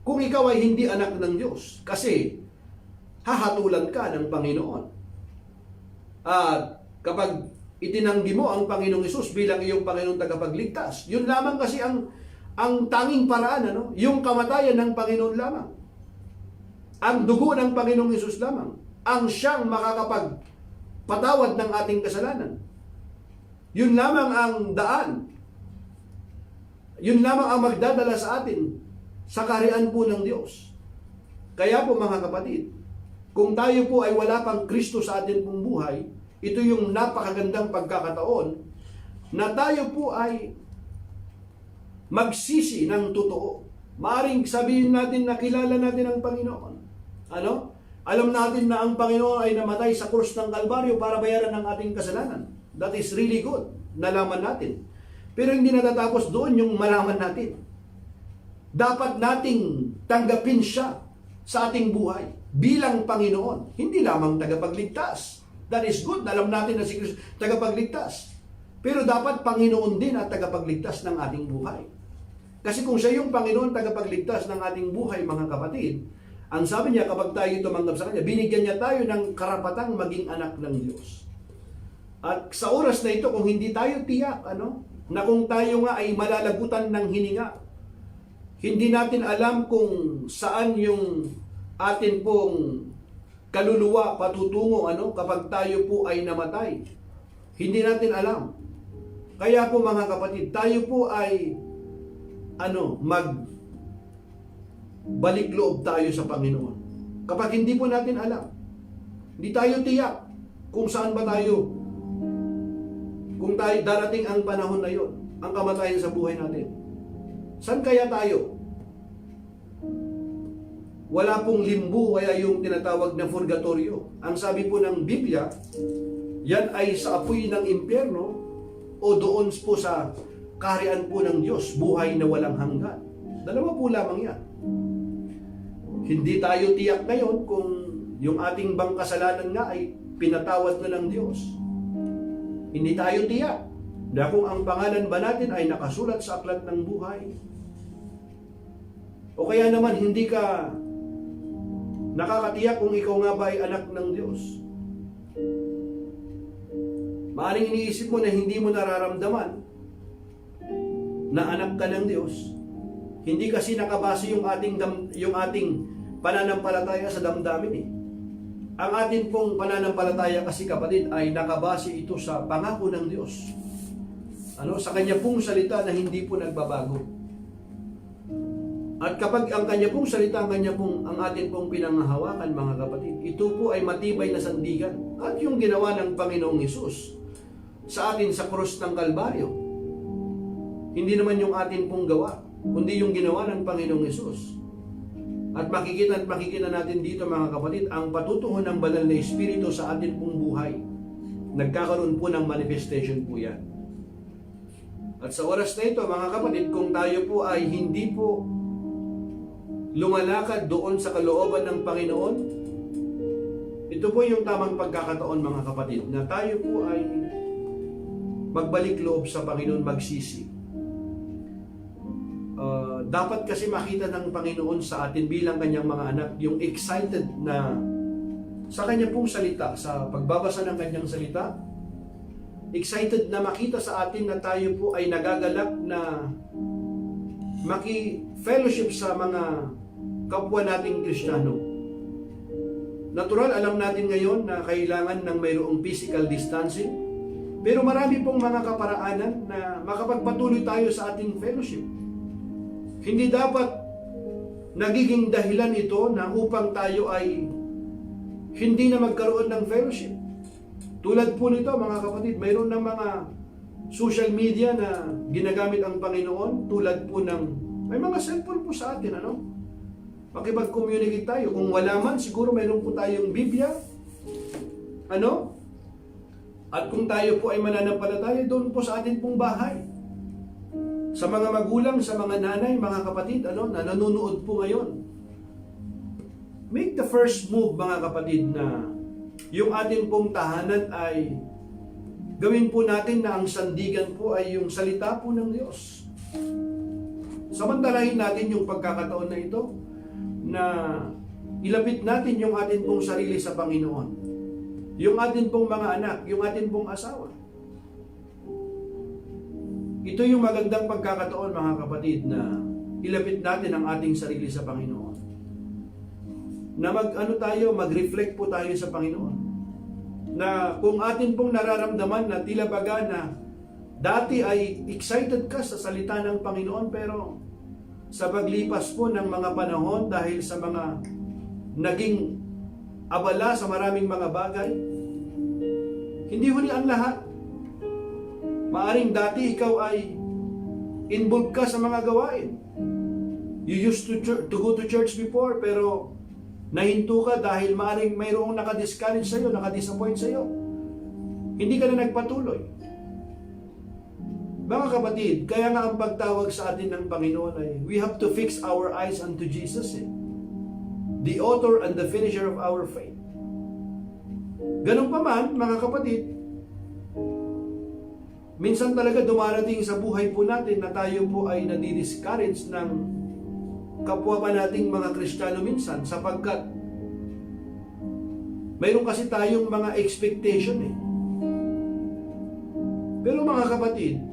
kung ikaw ay hindi anak ng Diyos. Kasi, hahatulan ka ng Panginoon. At kapag itinanggi mo ang Panginoong Hesus bilang iyong Panginoong tagapagligtas, yun lamang kasi ang tanging paraan, yung kamatayan ng Panginoon lamang. Ang dugo ng Panginoong Hesus lamang ang siyang makakapagpatawad ng ating kasalanan. Yun lamang ang daan. Yun lamang ang magdadala sa atin sa kaharian po ng Diyos. Kaya po mga kapatid, kung tayo po ay wala pang Kristo sa atin pong buhay, ito yung napakagandang pagkakataon na tayo po ay magsisi ng totoo. Maaring sabihin natin na kilala natin ang Panginoon. Alam natin na ang Panginoon ay namatay sa krus ng Kalbaryo para bayaran ng ating kasalanan. That is really good. Nalaman natin. Pero hindi natatapos doon yung malaman natin. Dapat nating tanggapin siya sa ating buhay bilang Panginoon. Hindi lamang tagapagligtas. That is good. Alam natin na si Kristo tagapagligtas. Pero dapat Panginoon din at tagapagligtas ng ating buhay. Kasi kung siya yung Panginoon tagapagligtas ng ating buhay, mga kapatid, ang sabi niya kapag tayo tumanggap sa Kanya, binigyan niya tayo ng karapatang maging anak ng Diyos. At sa oras na ito, kung hindi tayo tiyak, na kung tayo nga ay malalagutan ng hininga, hindi natin alam kung saan yung atin pong kaluluwa patutungo kapag tayo po ay namatay. Hindi natin alam. Kaya po mga kapatid, tayo po ay balik loob tayo sa Panginoon. Kapag hindi po natin alam, hindi tayo tiyak kung saan ba tayo, kung tayo darating ang panahon na yon, ang kamatayan sa buhay natin. Saan kaya tayo? Wala pong limbo, kaya yung tinatawag na purgatorio. Ang sabi po ng Biblia, yan ay sa apoy ng impyerno o doon po sa kaharian po ng Diyos, buhay na walang hanggan. Dalawa po lamang yan. Hindi tayo tiyak ngayon kung yung ating bang kasalanan nga ay pinatawad na ng Diyos. Hindi tayo tiyak na kung ang pangalan ba natin ay nakasulat sa aklat ng buhay. O kaya naman hindi ka nakakatiyak kung ikaw nga ba ay anak ng Diyos. Maaring iniisip mo na hindi mo nararamdaman na anak ka ng Diyos. Hindi kasi nakabase yung ating pananampalataya sa damdamin eh. Ang atin pong pananampalataya kasi kapatid ay nakabase ito sa pangako ng Diyos. Sa kanya pong salita na hindi po nagbabago. At kapag ang kanya pong salita, ang atin pong pinanghahawakan, mga kapatid, ito po ay matibay na sandigan. At yung ginawa ng Panginoong Hesus sa atin sa krus ng Kalbaryo, hindi naman yung atin pong gawa, kundi yung ginawa ng Panginoong Hesus. At makikita natin dito, mga kapatid, ang patutuon ng banal na Espiritu sa atin pong buhay. Nagkakaroon po ng manifestation po yan. At sa oras na ito, mga kapatid, kung tayo po ay hindi po lumalakad doon sa kalooban ng Panginoon, ito po yung tamang pagkakataon, mga kapatid, na tayo po ay magbalik loob sa Panginoon, magsisi. Dapat kasi makita ng Panginoon sa atin bilang kanyang mga anak, yung excited na sa kanya pong salita, sa pagbabasa ng kanyang salita, excited na makita sa atin na tayo po ay nagagalak na maki-fellowship sa mga kapwa nating Kristiyano. Natural, alam natin ngayon na kailangan ng mayroong physical distancing. Pero marami pong mga kaparaanan na makapagpatuloy tayo sa ating fellowship. Hindi dapat nagiging dahilan ito na upang tayo ay hindi na magkaroon ng fellowship. Tulad po nito mga kapatid, mayroon ng mga social media na ginagamit ang Panginoon, tulad po ng, may mga cellphone po sa atin, ano? Makipag-communicate tayo. Kung wala man, siguro mayroon po tayong Biblia, ano? At kung tayo po ay mananampalataya, doon po sa atin pong bahay. Sa mga magulang, sa mga nanay, mga kapatid, ano, na nanonood po ngayon. Make the first move, mga kapatid, na yung atin pong tahanan ay gawin po natin na ang sandigan po ay yung salita po ng Diyos. Samantalahin natin yung pagkakataon na ito na ilapit natin yung atin pong sarili sa Panginoon. Yung atin pong mga anak, yung atin pong asawa. Ito yung magandang pagkakataon mga kapatid na ilapit natin ang ating sarili sa Panginoon. Na mag-reflect po tayo sa Panginoon. Na kung atin pong nararamdaman na tila baga na dati ay excited ka sa salita ng Panginoon pero sa paglipas po ng mga panahon dahil sa mga naging abala sa maraming mga bagay, hindi huli ang lahat. Maaring dati ikaw ay involved ka sa mga gawain. You used to go to church before pero nahinto ka dahil maaring mayroong nakadiscourage sa iyo, nakadisappoint sa iyo. Hindi ka na nagpatuloy. Mga kapatid, kaya nga ang pagtawag sa atin ng Panginoon ay we have to fix our eyes unto Jesus, the author and the finisher of our faith. Ganun pa man, mga kapatid, minsan talaga dumarating sa buhay po natin na tayo po ay nadi-discourage ng kapwa pa nating mga Kristiyano minsan sapagkat mayroon kasi tayong mga expectation Pero mga kapatid,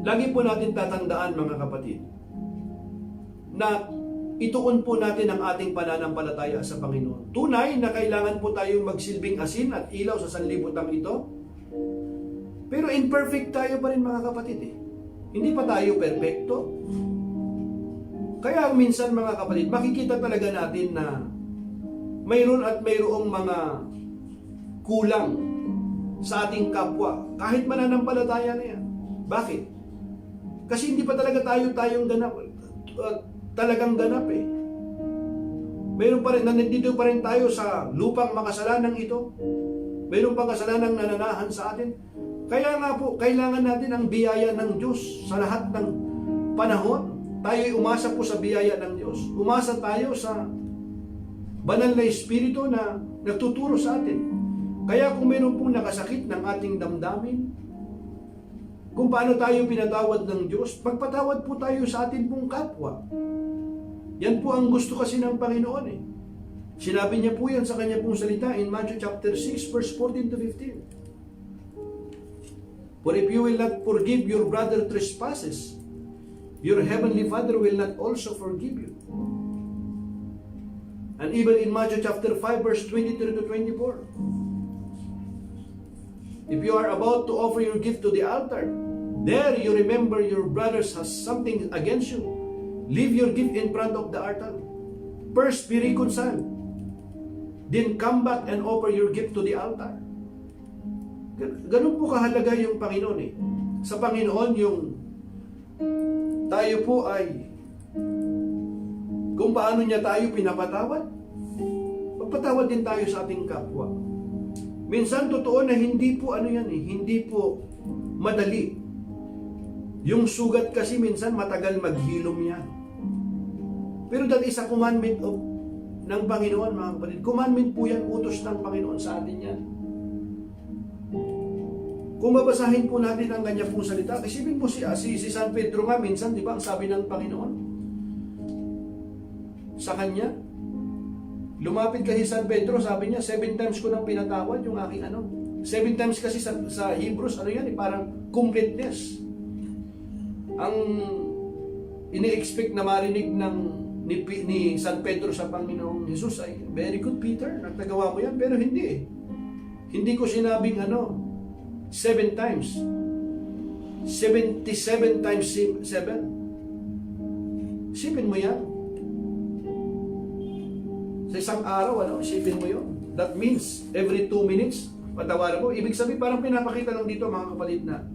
lagi po natin tatandaan mga kapatid na ituon po natin ang ating pananampalataya sa Panginoon. Tunay na kailangan po tayong magsilbing asin at ilaw sa sanlibutan ito. Pero imperfect tayo pa rin mga kapatid Hindi pa tayo perfecto. Kaya minsan mga kapatid, makikita talaga natin na mayroon at mayroong mga kulang sa ating kapwa. Kahit mananampalataya na yan. Bakit? Kasi hindi pa talaga tayong ganap. Talagang ganap Mayroon pa rin, nandito pa rin tayo sa lupang makasalanang ito. Mayroon pang kasalanang nananahan sa atin. Kaya nga po, kailangan natin ang biyaya ng Diyos sa lahat ng panahon. Tayo'y umasa po sa biyaya ng Diyos. Umasa tayo sa banal na Espiritu na nagtuturo sa atin. Kaya kung mayroon pong nakasakit ng ating damdamin, kung paano tayo pinatawad ng Diyos, magpatawad po tayo sa atin pong kapwa. Yan po ang gusto kasi ng Panginoon Sinabi niya po yan sa kanya pong salita in Matthew chapter 6 verse 14 to 15. For if you will not forgive your brother trespasses, your heavenly Father will not also forgive you. And even in Matthew chapter 5 verse 23 to 24. If you are about to offer your gift to the altar, there you remember your brothers has something against you. Leave your gift in front of the altar. First be reconciled. Then come back and offer your gift to the altar. Ganun po kahalaga yung Panginoon Sa Panginoon yung tayo po ay kung paano niya tayo pinapatawad, magpatawad din tayo sa ating kapwa. Minsan totoo na hindi po hindi po madali. Yung sugat kasi minsan matagal maghilom yan. Pero that is a commandment ng Panginoon mga kapatid. Commandment po yan, utos ng Panginoon sa atin yan. Kung babasahin po natin ang kanya pong salita, isipin po si San Pedro nga minsan, di ba, ang sabi ng Panginoon sa kanya, lumapit kasi San Pedro, sabi niya, 7 times ko nang pinatawad yung aking 7 times kasi sa Hebrews, parang completeness. Ang ini-expect na marinig ng ni San Pedro sa Panginoong Jesus ay, very good Peter, nagtagawa mo yan, pero hindi eh. Hindi ko sinabing 7 times. 77 times 7. Isipin mo yan. Sa isang araw, isipin mo yun. That means, every 2 minutes, patawaran mo. Ibig sabihin, parang pinapakita lang dito, mga kapatid, na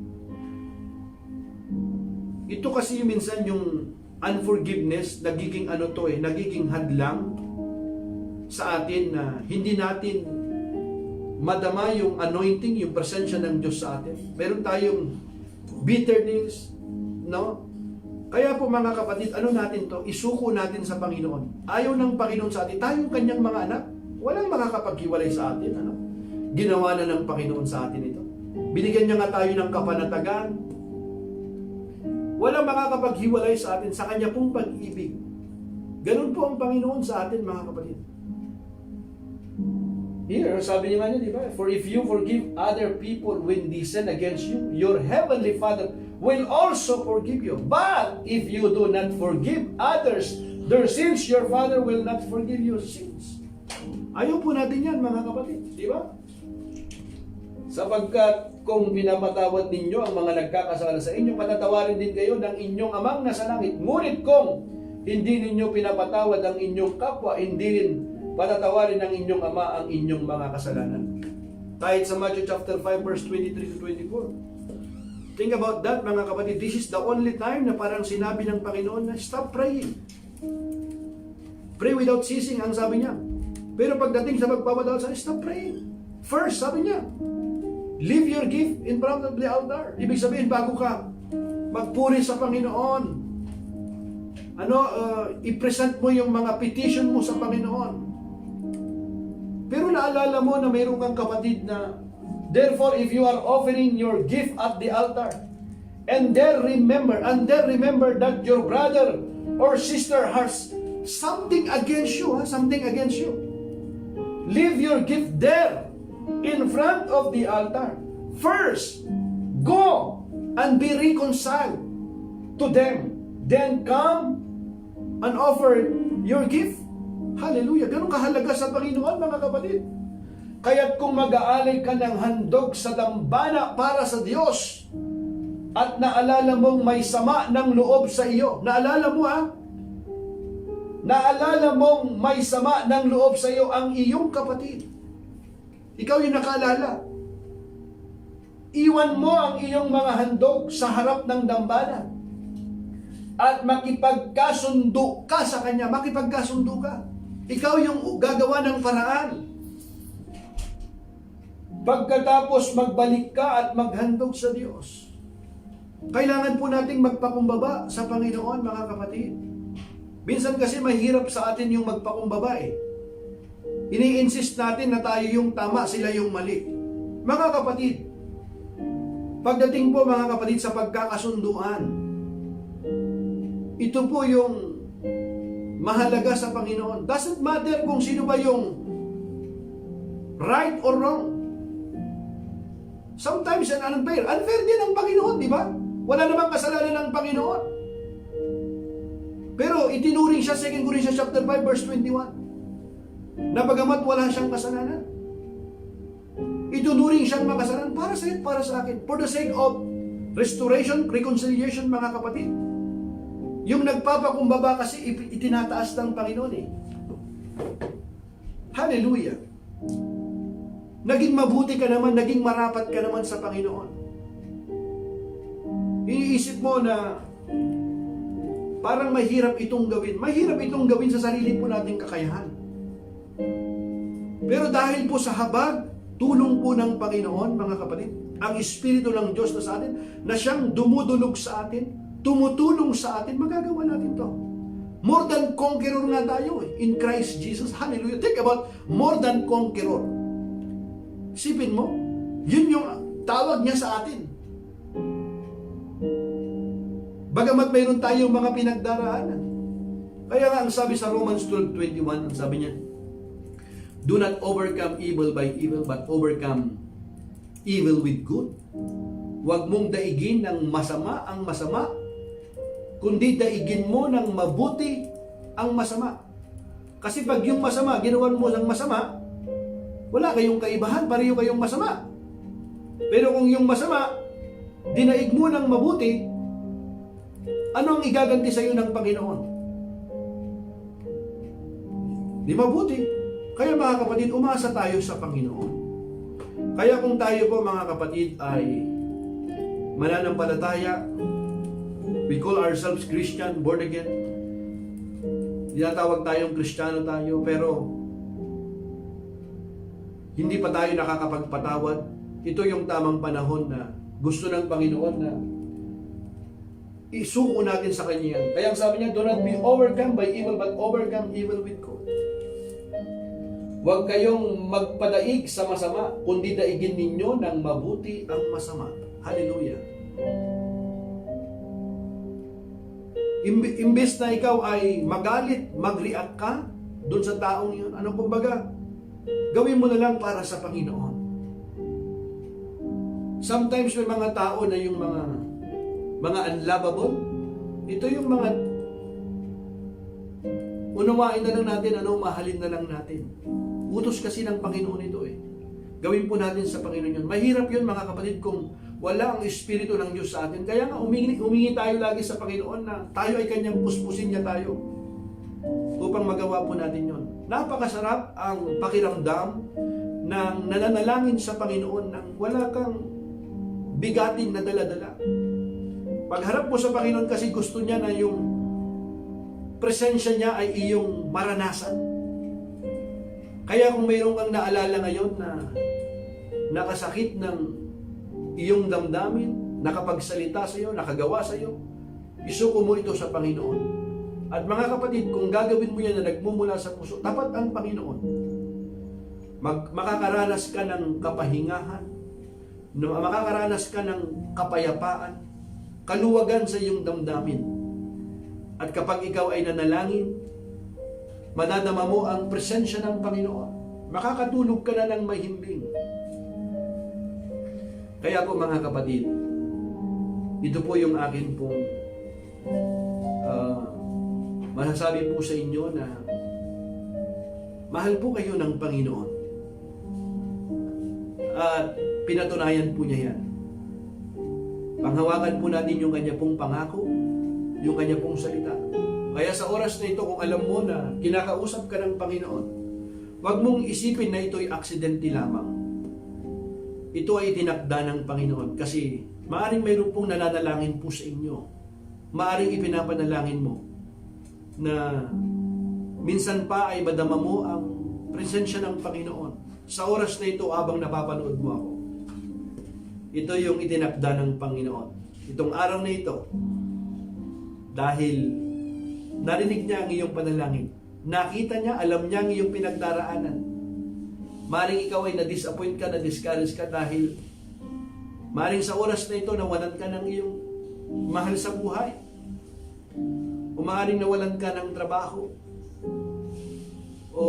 ito kasi minsan yung unforgiveness, nagiging nagiging hadlang sa atin na hindi natin madama yung anointing, yung presensya ng Diyos sa atin. Meron tayong bitterness, no? Kaya po mga kapatid, natin to? Isuko natin sa Panginoon. Ayaw ng Panginoon sa atin. Tayong kanyang mga anak, walang makakapaghiwalay sa atin. Ginawa na ng Panginoon sa atin ito. Binigyan niya nga tayo ng kapanatagan. Walang makakapaghiwalay sa atin sa kanya pong pag-ibig. Ganun po ang Panginoon sa atin, mga kapatid. Here, sabi niya nga niya, di ba? For if you forgive other people when they sin against you, your heavenly Father will also forgive you. But if you do not forgive others their sins, your Father will not forgive your sins. Ayaw po natin yan, mga kapatid. Di ba? Sapagkat kung pinapatawad ninyo ang mga nagkakasala sa inyo, patatawarin din kayo ng inyong amang nasa langit. Ngunit kung hindi ninyo pinapatawad ang inyong kapwa, hindi rin patatawarin ng inyong ama ang inyong mga kasalanan. Kahit sa Matthew chapter 5 verse 23 to 24. Think about that, mga kapatid. This is the only time na parang sinabi ng Panginoon na stop praying. Pray without ceasing, ang sabi niya. Pero pagdating sa pagpapatawad sa stop praying. First, sabi niya, leave your gift in front of the altar. Ibig sabihin, bago ka magpuri sa Panginoon, i-present mo yung mga petition mo sa Panginoon. Pero naalala mo na mayroon kang kapatid na, therefore, if you are offering your gift at the altar, and then remember that your brother or sister has something against you, leave your gift there in front of the altar. First, go and be reconciled to them. Then come and offer your gift. Hallelujah. Ganun kahalaga sa Panginoon, mga kapatid. Kaya't kung mag-aalay ka ng handog sa dambana para sa Diyos at naalala mong may sama ng loob sa iyo, naalala mong may sama ng loob sa iyo ang iyong kapatid. Ikaw yung nakaalala. Iwan mo ang iyong mga handog sa harap ng dambana at makipagkasundo ka sa kanya. Makipagkasundo ka. Ikaw yung gagawa ng paraan. Pagkatapos magbalik ka at maghandog sa Diyos. Kailangan po nating magpakumbaba sa Panginoon, mga kapatid. Minsan kasi mahirap sa atin yung magpakumbaba eh. Ini-insist natin na tayo yung tama, sila yung mali. Mga kapatid, pagdating po, mga kapatid, sa pagkakasunduan, ito po yung mahalaga sa Panginoon. Doesn't matter kung sino ba yung right or wrong. Sometimes an unfair. Unfair din ang Panginoon, di ba? Wala namang kasalanan ng Panginoon. Pero itinuring siya, 2 Corinthians chapter 5 verse 21. Na bagamat wala siyang kasalanan, itunuring siyang makasalanan para sa iyo, para sa akin. For the sake of restoration, reconciliation, mga kapatid. Yung nagpapakumbaba kasi itinataas ng Panginoon eh. Hallelujah. Naging mabuti ka naman, naging marapat ka naman sa Panginoon. Iniisip mo na parang mahirap itong gawin. Mahirap itong gawin sa sarili po nating kakayahan. Pero dahil po sa habag, tulong po ng Panginoon, mga kapatid, ang Espiritu ng Diyos na sa atin, na siyang dumudulog sa atin, tumutulong sa atin, magagawa natin to. More than conqueror nga tayo in Christ Jesus. Hallelujah. Think about more than conqueror. Isipin mo, yun yung tawag niya sa atin. Bagamat mayroon tayong mga pinagdaraanan. Kaya nga ang sabi sa Romans 12:21, ang sabi niya, do not overcome evil by evil, but overcome evil with good. Huwag mong daigin ng masama ang masama, kundi daigin mo ng mabuti ang masama. Kasi pag yung masama, ginawan mo ng masama, wala kayong kaibahan, pareho kayong masama. Pero kung yung masama, dinaig mo ng mabuti, ano ang igaganti sa iyo ng Panginoon? Di mabuti. Kaya mga kapatid, umasa tayo sa Panginoon. Kaya kung tayo po mga kapatid ay mananampalataya, we call ourselves Christian, born again, tinatawag tayong Kristiyano tayo, pero hindi pa tayo nakakapagpatawad. Ito yung tamang panahon na gusto ng Panginoon na isuko natin sa Kanya yan. Kaya sabi niya, do not be overcome by evil, but overcome evil with good. Huwag kayong magpadaig sa masama, kundi daigin ninyo ng mabuti ang masama. Hallelujah. Imbes na ikaw ay magalit, mag-react ka dun sa taong yun. Ano kumbaga? Gawin mo na lang para sa Panginoon. Sometimes may mga tao na yung mga unlovable. Ito yung mga unawain na lang natin, mahalin na lang natin. Utos kasi ng Panginoon ito eh. Gawin po natin sa Panginoon yun. Mahirap yun mga kapatid kung wala ang Espiritu ng Diyos sa atin. Kaya nga humingi tayo lagi sa Panginoon na tayo ay Kanyang puspusin niya tayo upang magawa po natin yun. Napakasarap ang pakiramdam ng nananalangin sa Panginoon nang wala kang bigatin na dala-dala. Pagharap mo sa Panginoon kasi gusto niya na yung presensya niya ay iyong maranasan. Kaya kung mayroon kang naalala ngayon na nakasakit ng iyong damdamin, nakapagsalita sa iyo, nakagawa sa iyo, isuko mo ito sa Panginoon. At mga kapatid, kung gagawin mo yan na nagmumula sa puso, tapat ang Panginoon. Makakaranas ka ng kapahingahan, makakaranas ka ng kapayapaan, kaluwagan sa iyong damdamin. At kapag ikaw ay nanalangin, madadama mo ang presensya ng Panginoon. Makakatulog ka na ng mahimbing. Kaya po mga kapatid, ito po yung akin pong masasabi po sa inyo na mahal po kayo ng Panginoon. At pinatunayan po niya yan. Panghawakan po natin yung kanya pong pangako, yung kanya pong salita. Kaya sa oras na ito, kung alam mo na kinakausap ka ng Panginoon, huwag mong isipin na ito'y aksidente lamang. Ito ay tinakda ng Panginoon kasi maaring mayroon pong nananalangin po sa inyo. Maaring ipinapanalangin mo na minsan pa ay madama mo ang presensya ng Panginoon. Sa oras na ito, habang napapanood mo ako, ito yung itinakda ng Panginoon. Itong araw na ito, dahil narinig niya ang iyong panalangin. Nakita niya, alam niya ang iyong pinagdaraanan. Maring ikaw ay na-disappoint ka, na-discourage ka dahil maring sa oras na ito nawalan ka ng iyong mahal sa buhay. O maring nawalan ka ng trabaho. O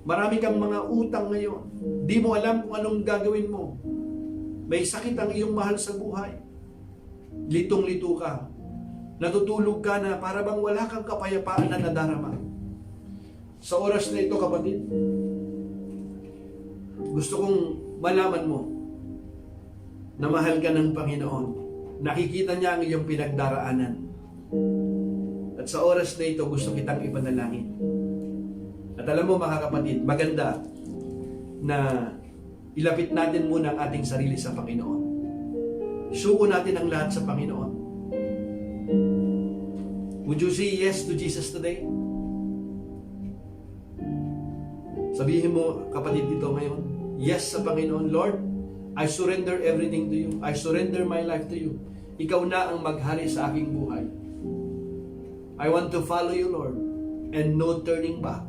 marami kang mga utang ngayon. Di mo alam kung anong gagawin mo. May sakit ang iyong mahal sa buhay. Litong-lito ka. Natutulog ka na para bang wala kang kapayapaan na nadarama. Sa oras na ito, kapatid, gusto kong malaman mo na mahal ka ng Panginoon. Nakikita niya ang iyong pinagdaraanan. At sa oras na ito, gusto kitang ipanalangin. At alam mo mga kapatid, maganda na ilapit natin muna ang ating sarili sa Panginoon. Isuko natin ang lahat sa Panginoon. Would you say yes to Jesus today? Sabihin mo, kapatid, dito ngayon, yes sa Panginoon. Lord, I surrender everything to you. I surrender my life to you. Ikaw na ang maghari sa aking buhay. I want to follow you, Lord, and no turning back.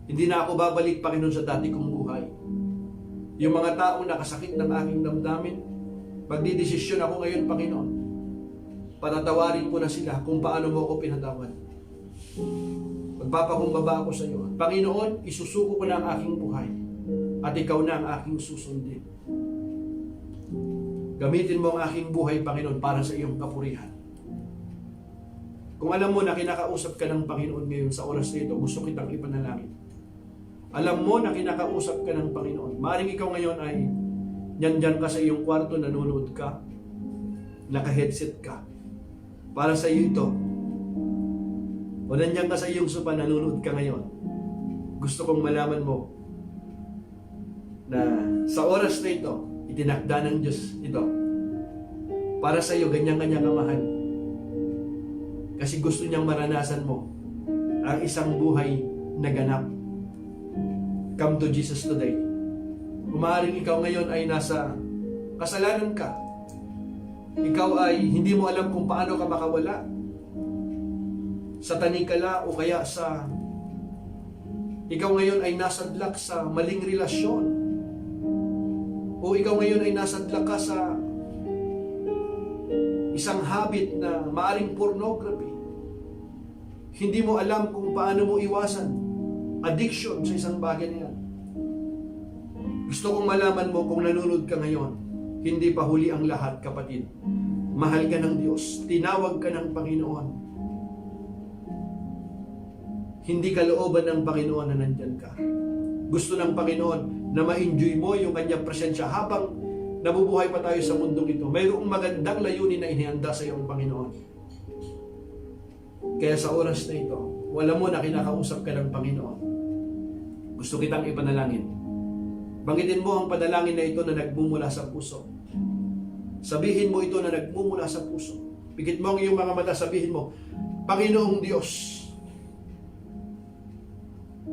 Hindi na ako babalik, Panginoon, sa dati kong buhay. Yung mga taong nakasakit ng aking damdamin, magdidesisyon ako ngayon, Panginoon. Patatawarin ko na sila kung paano mo ako pinatawad. Magpapakumbaba ako sa iyo. Panginoon, isusuko ko na ang aking buhay at ikaw na ang aking susundin. Gamitin mo ang aking buhay, Panginoon, para sa iyong kapurihan. Kung alam mo na kinakausap ka ng Panginoon ngayon sa oras na ito, gusto kitang ipanalangin. Alam mo na kinakausap ka ng Panginoon. Maaaring ikaw ngayon ay nandyan ka sa iyong kwarto, nanonood ka, naka-headset ka. Para sa iyo ito. O nandyan ka sa iyong sopa, nanonood ka ngayon. Gusto kong malaman mo na sa oras na ito, itinakda ng Diyos ito. Para sa iyo, ganyan-ganyan kamahal. Kasi gusto niyang maranasan mo ang isang buhay na ganap. Come to Jesus today. Kung maaaring ikaw ngayon ay nasa kasalanan ka, ikaw ay hindi mo alam kung paano ka makawala sa tanikala o kaya sa ikaw ngayon ay nasadlak sa maling relasyon o ikaw ngayon ay nasadlak ka sa isang habit na maaring pornography. Hindi mo alam kung paano mo iwasan addiction sa isang bagay na yan. Gusto kong malaman mo kung nanonood ka ngayon, hindi pa huli ang lahat, kapatid. Mahal ka ng Diyos. Tinawag ka ng Panginoon. Hindi kalooban ng Panginoon na nandyan ka. Gusto ng Panginoon na ma-enjoy mo yung kanyang presensya habang nabubuhay pa tayo sa mundong ito. Mayroong magandang layunin na inihanda sa iyong Panginoon. Kaya sa oras na ito, wala mo na kinakausap ka ng Panginoon. Gusto kitang ipanalangin. Banggitin mo ang panalangin na ito na nagmumula sa puso. Sabihin mo ito na nagmumula sa puso. Pikit mo ang iyong mga mata, sabihin mo, Panginoong Diyos,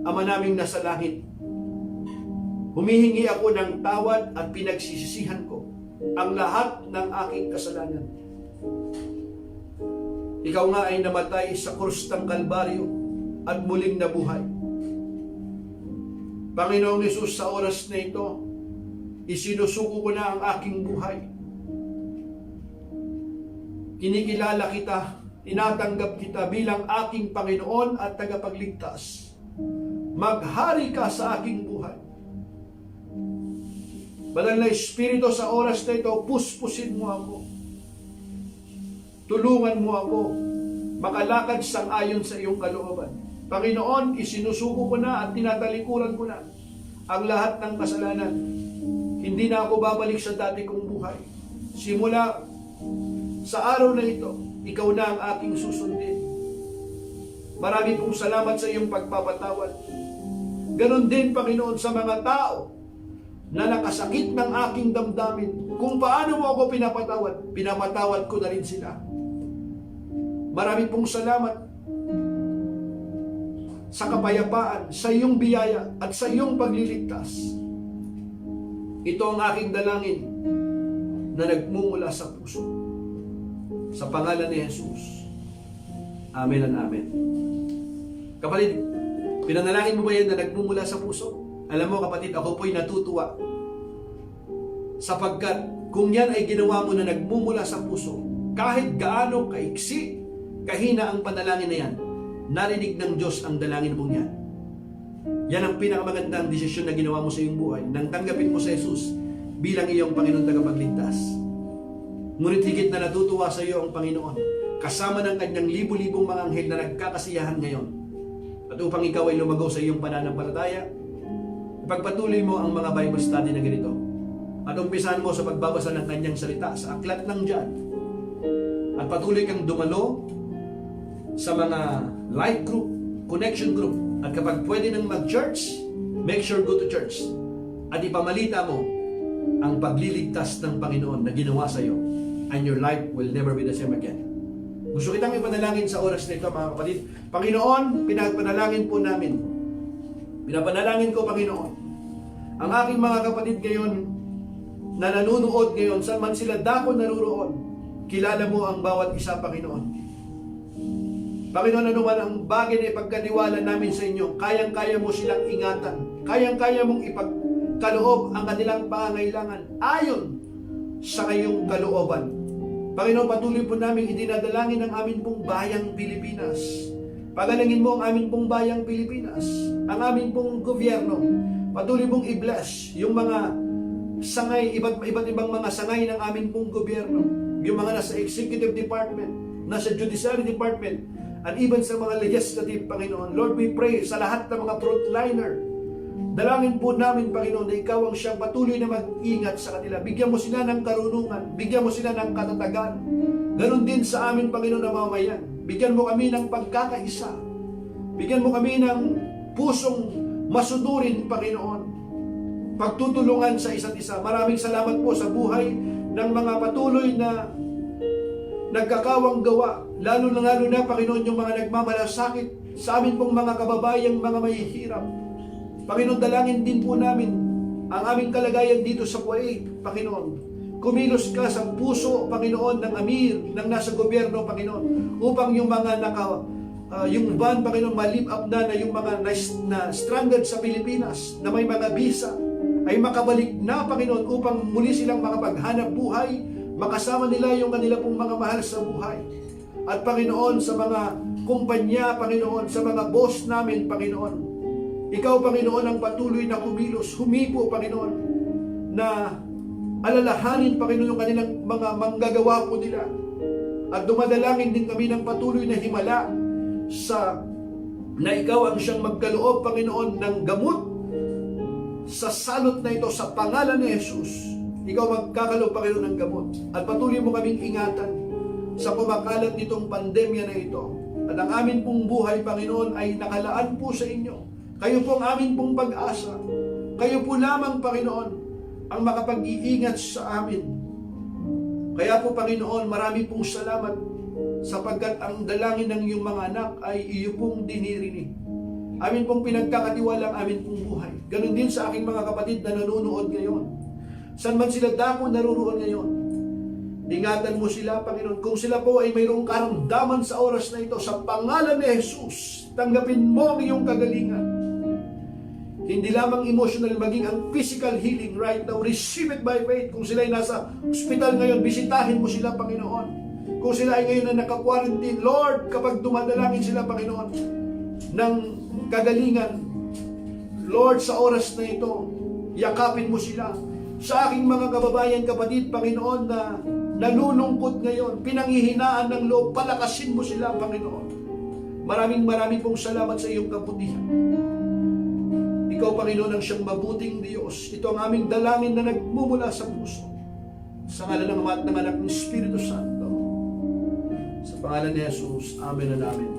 Ama naming nasa langit, humihingi ako ng tawad at pinagsisisihan ko ang lahat ng aking kasalanan. Ikaw nga ay namatay sa krus ng Kalbaryo at muling nabuhay. Panginoong Hesus, sa oras na ito, isinusuko ko na ang aking buhay. Kinikilala kita, tinatanggap kita bilang aking Panginoon at tagapagligtas. Maghari ka sa aking buhay. Banal na Espiritu, sa oras na ito, puspusin mo ako. Tulungan mo ako makalakad sang-ayon sa iyong kalooban. Panginoon, isinusuko ko na at tinatalikuran ko na ang lahat ng kasalanan. Hindi na ako babalik sa dati kong buhay. Simula sa araw na ito, ikaw na ang aking susundin. Marami pong salamat sa iyong pagpapatawad. Ganon din, Panginoon, sa mga tao na nakasakit ng aking damdamin. Kung paano mo ako pinapatawad ko na rin sila. Marami pong salamat sa kapayapaan, sa iyong biyaya at sa iyong pagliligtas. Ito ang aking dalangin na nagmumula sa puso. Sa pangalan ni Jesus. Amen and amen. Kapatid, pinanalangin mo ba yan na nagmumula sa puso? Alam mo kapatid, ako po'y natutuwa. Sapagkat kung yan ay ginawa mo na nagmumula sa puso, kahit gaano kaiksi, kahina ang panalangin na yan, narinig ng Diyos ang dalangin mong yan. Yan ang pinakamagandang desisyon na ginawa mo sa iyong buhay, nang tanggapin mo sa Jesus bilang iyong Panginoon tagapagligtas. Ngunit higit na natutuwa sa iyo ang Panginoon, kasama ng kanyang libu-libong mga anghel na nagkakasiyahan ngayon. At upang ikaw ay lumago sa iyong pananampalataya, ipagpatuloy mo ang mga Bible study na ganito. At umpisahan mo sa pagbabasa ng kanyang salita sa aklat ng John. At patuloy kang dumalo sa mga life group, connection group. At kapag pwede nang mag-church, make sure go to church. At ipamalita mo ang pagliligtas ng Panginoon na ginawa sa iyo, and your life will never be the same again. Gusto kitang ipanalangin sa oras na ito, mga kapatid. Panginoon, pinagpanalangin po namin. Pinapanalangin ko, Panginoon, ang aking mga kapatid ngayon na nanunood ngayon, saan man sila dako naruroon, kilala mo ang bawat isa, Panginoon. Panginoon, ano man ang bagay na ipagkatiwala namin sa inyo, kayang-kaya mo silang ingatan, kayang-kaya mong ipagkaloob ang kanilang pangangailangan ayon sa iyong kalooban. Panginoon, patuloy po namin idinadalangin ang amin pong bayang Pilipinas. Pagalangin mo ang amin pong bayang Pilipinas, ang amin pong gobyerno. Patuloy mong i-bless yung mga sangay, iba't ibang mga sangay ng amin pong gobyerno. Yung mga nasa executive department, nasa judiciary department, and even sa mga legislative, Panginoon. Lord, we pray sa lahat ng mga frontliner. Dalangin po namin, Panginoon, na Ikaw ang siyang patuloy na mag-ingat sa kanila. Bigyan mo sila ng karunungan, bigyan mo sila ng katatagan. Ganon din sa amin, Panginoon, na mamamayan. Bigyan mo kami ng pagkakaisa. Bigyan mo kami ng pusong masunurin, Panginoon. Pagtutulungan sa isa't isa. Maraming salamat po sa buhay ng mga patuloy na nagkakawang gawa. Lalo na, Panginoon, yung mga nagmamalasakit sa amin pong mga kababayang mga mahihirap. Panginoon, dalangin din po namin ang aming kalagayan dito sa Kuwait, Panginoon. Kumilos ka sa puso, Panginoon, ng amir, ng nasa gobyerno, Panginoon, upang yung mga yung ban, Panginoon, malip up na yung mga na stranded sa Pilipinas, na may mga visa, ay makabalik na, Panginoon, upang muli silang makapaghanap buhay, makasama nila yung kanila pong mga mahal sa buhay. At Panginoon, sa mga kumpanya, Panginoon, sa mga boss namin, Panginoon, Ikaw, Panginoon, ang patuloy na kumilos, humipo, Panginoon, na alalahanin, Panginoon, yung kanilang mga manggagawa po nila. At dumadalangin din kami ng patuloy na himala na Ikaw ang siyang magkaloob, Panginoon, ng gamot sa salot na ito, sa pangalan ni Jesus. Ikaw magkakaloob, Panginoon, ng gamot. At patuloy mo kaming ingatan sa kumakalat nitong pandemya na ito. At ang amin pong buhay, Panginoon, ay nakalaan po sa inyo. Kayo po ang amin pong pag-asa. Kayo po lamang, Panginoon, ang makapag-iingat sa amin. Kaya po, Panginoon, marami pong salamat sapagkat ang dalangin ng iyong mga anak ay iyo pong dinirinig. Amin pong pinagkakatiwala ang amin pong buhay. Ganon din sa aking mga kapatid na nanonood ngayon. Saan man sila dako naruroon ngayon, ingatan mo sila, Panginoon. Kung sila po ay mayroong karamdaman sa oras na ito, sa pangalan ni Jesus, tanggapin mo ang iyong kagalingan. Hindi lamang emotional, maging ang physical healing right now. Receive it by faith. Kung sila ay nasa hospital ngayon, bisitahin mo sila, Panginoon. Kung sila ay ngayon na naka-quarantine, Lord, kapag dumadalangin sila, Panginoon, ng kagalingan, Lord, sa oras na ito, yakapin mo sila. Sa aking mga kababayan, kapatid, Panginoon, na nalulungkot ngayon, pinanghihinaan ng loob, palakasin mo sila, Panginoon. Maraming pong salamat sa iyong kabutihan. Ikaw, Panginoon, ang siyang mabuting Diyos. Ito ang aming dalangin na nagmumula sa puso. Sa ngalan ng Ama at ng Anak ng Espiritu Santo. Sa pangalan ni Jesus, Amen and Amen.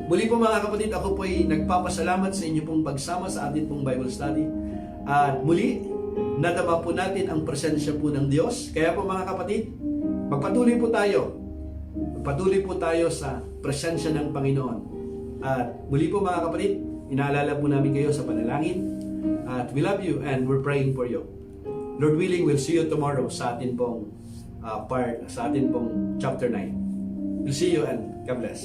Muli po mga kapatid, ako po ay nagpapasalamat sa inyo pong pagsama sa ating pong Bible study. At muli, nadama po natin ang presensya po ng Diyos. Kaya po mga kapatid, magpatuloy po tayo. Magpatuloy po tayo sa presensya ng Panginoon. At muli po mga kapatid, inaalala po namin kayo sa panalangin. At we love you and we're praying for you. Lord willing, we'll see you tomorrow sa atin pong chapter 9. We'll see you and God bless.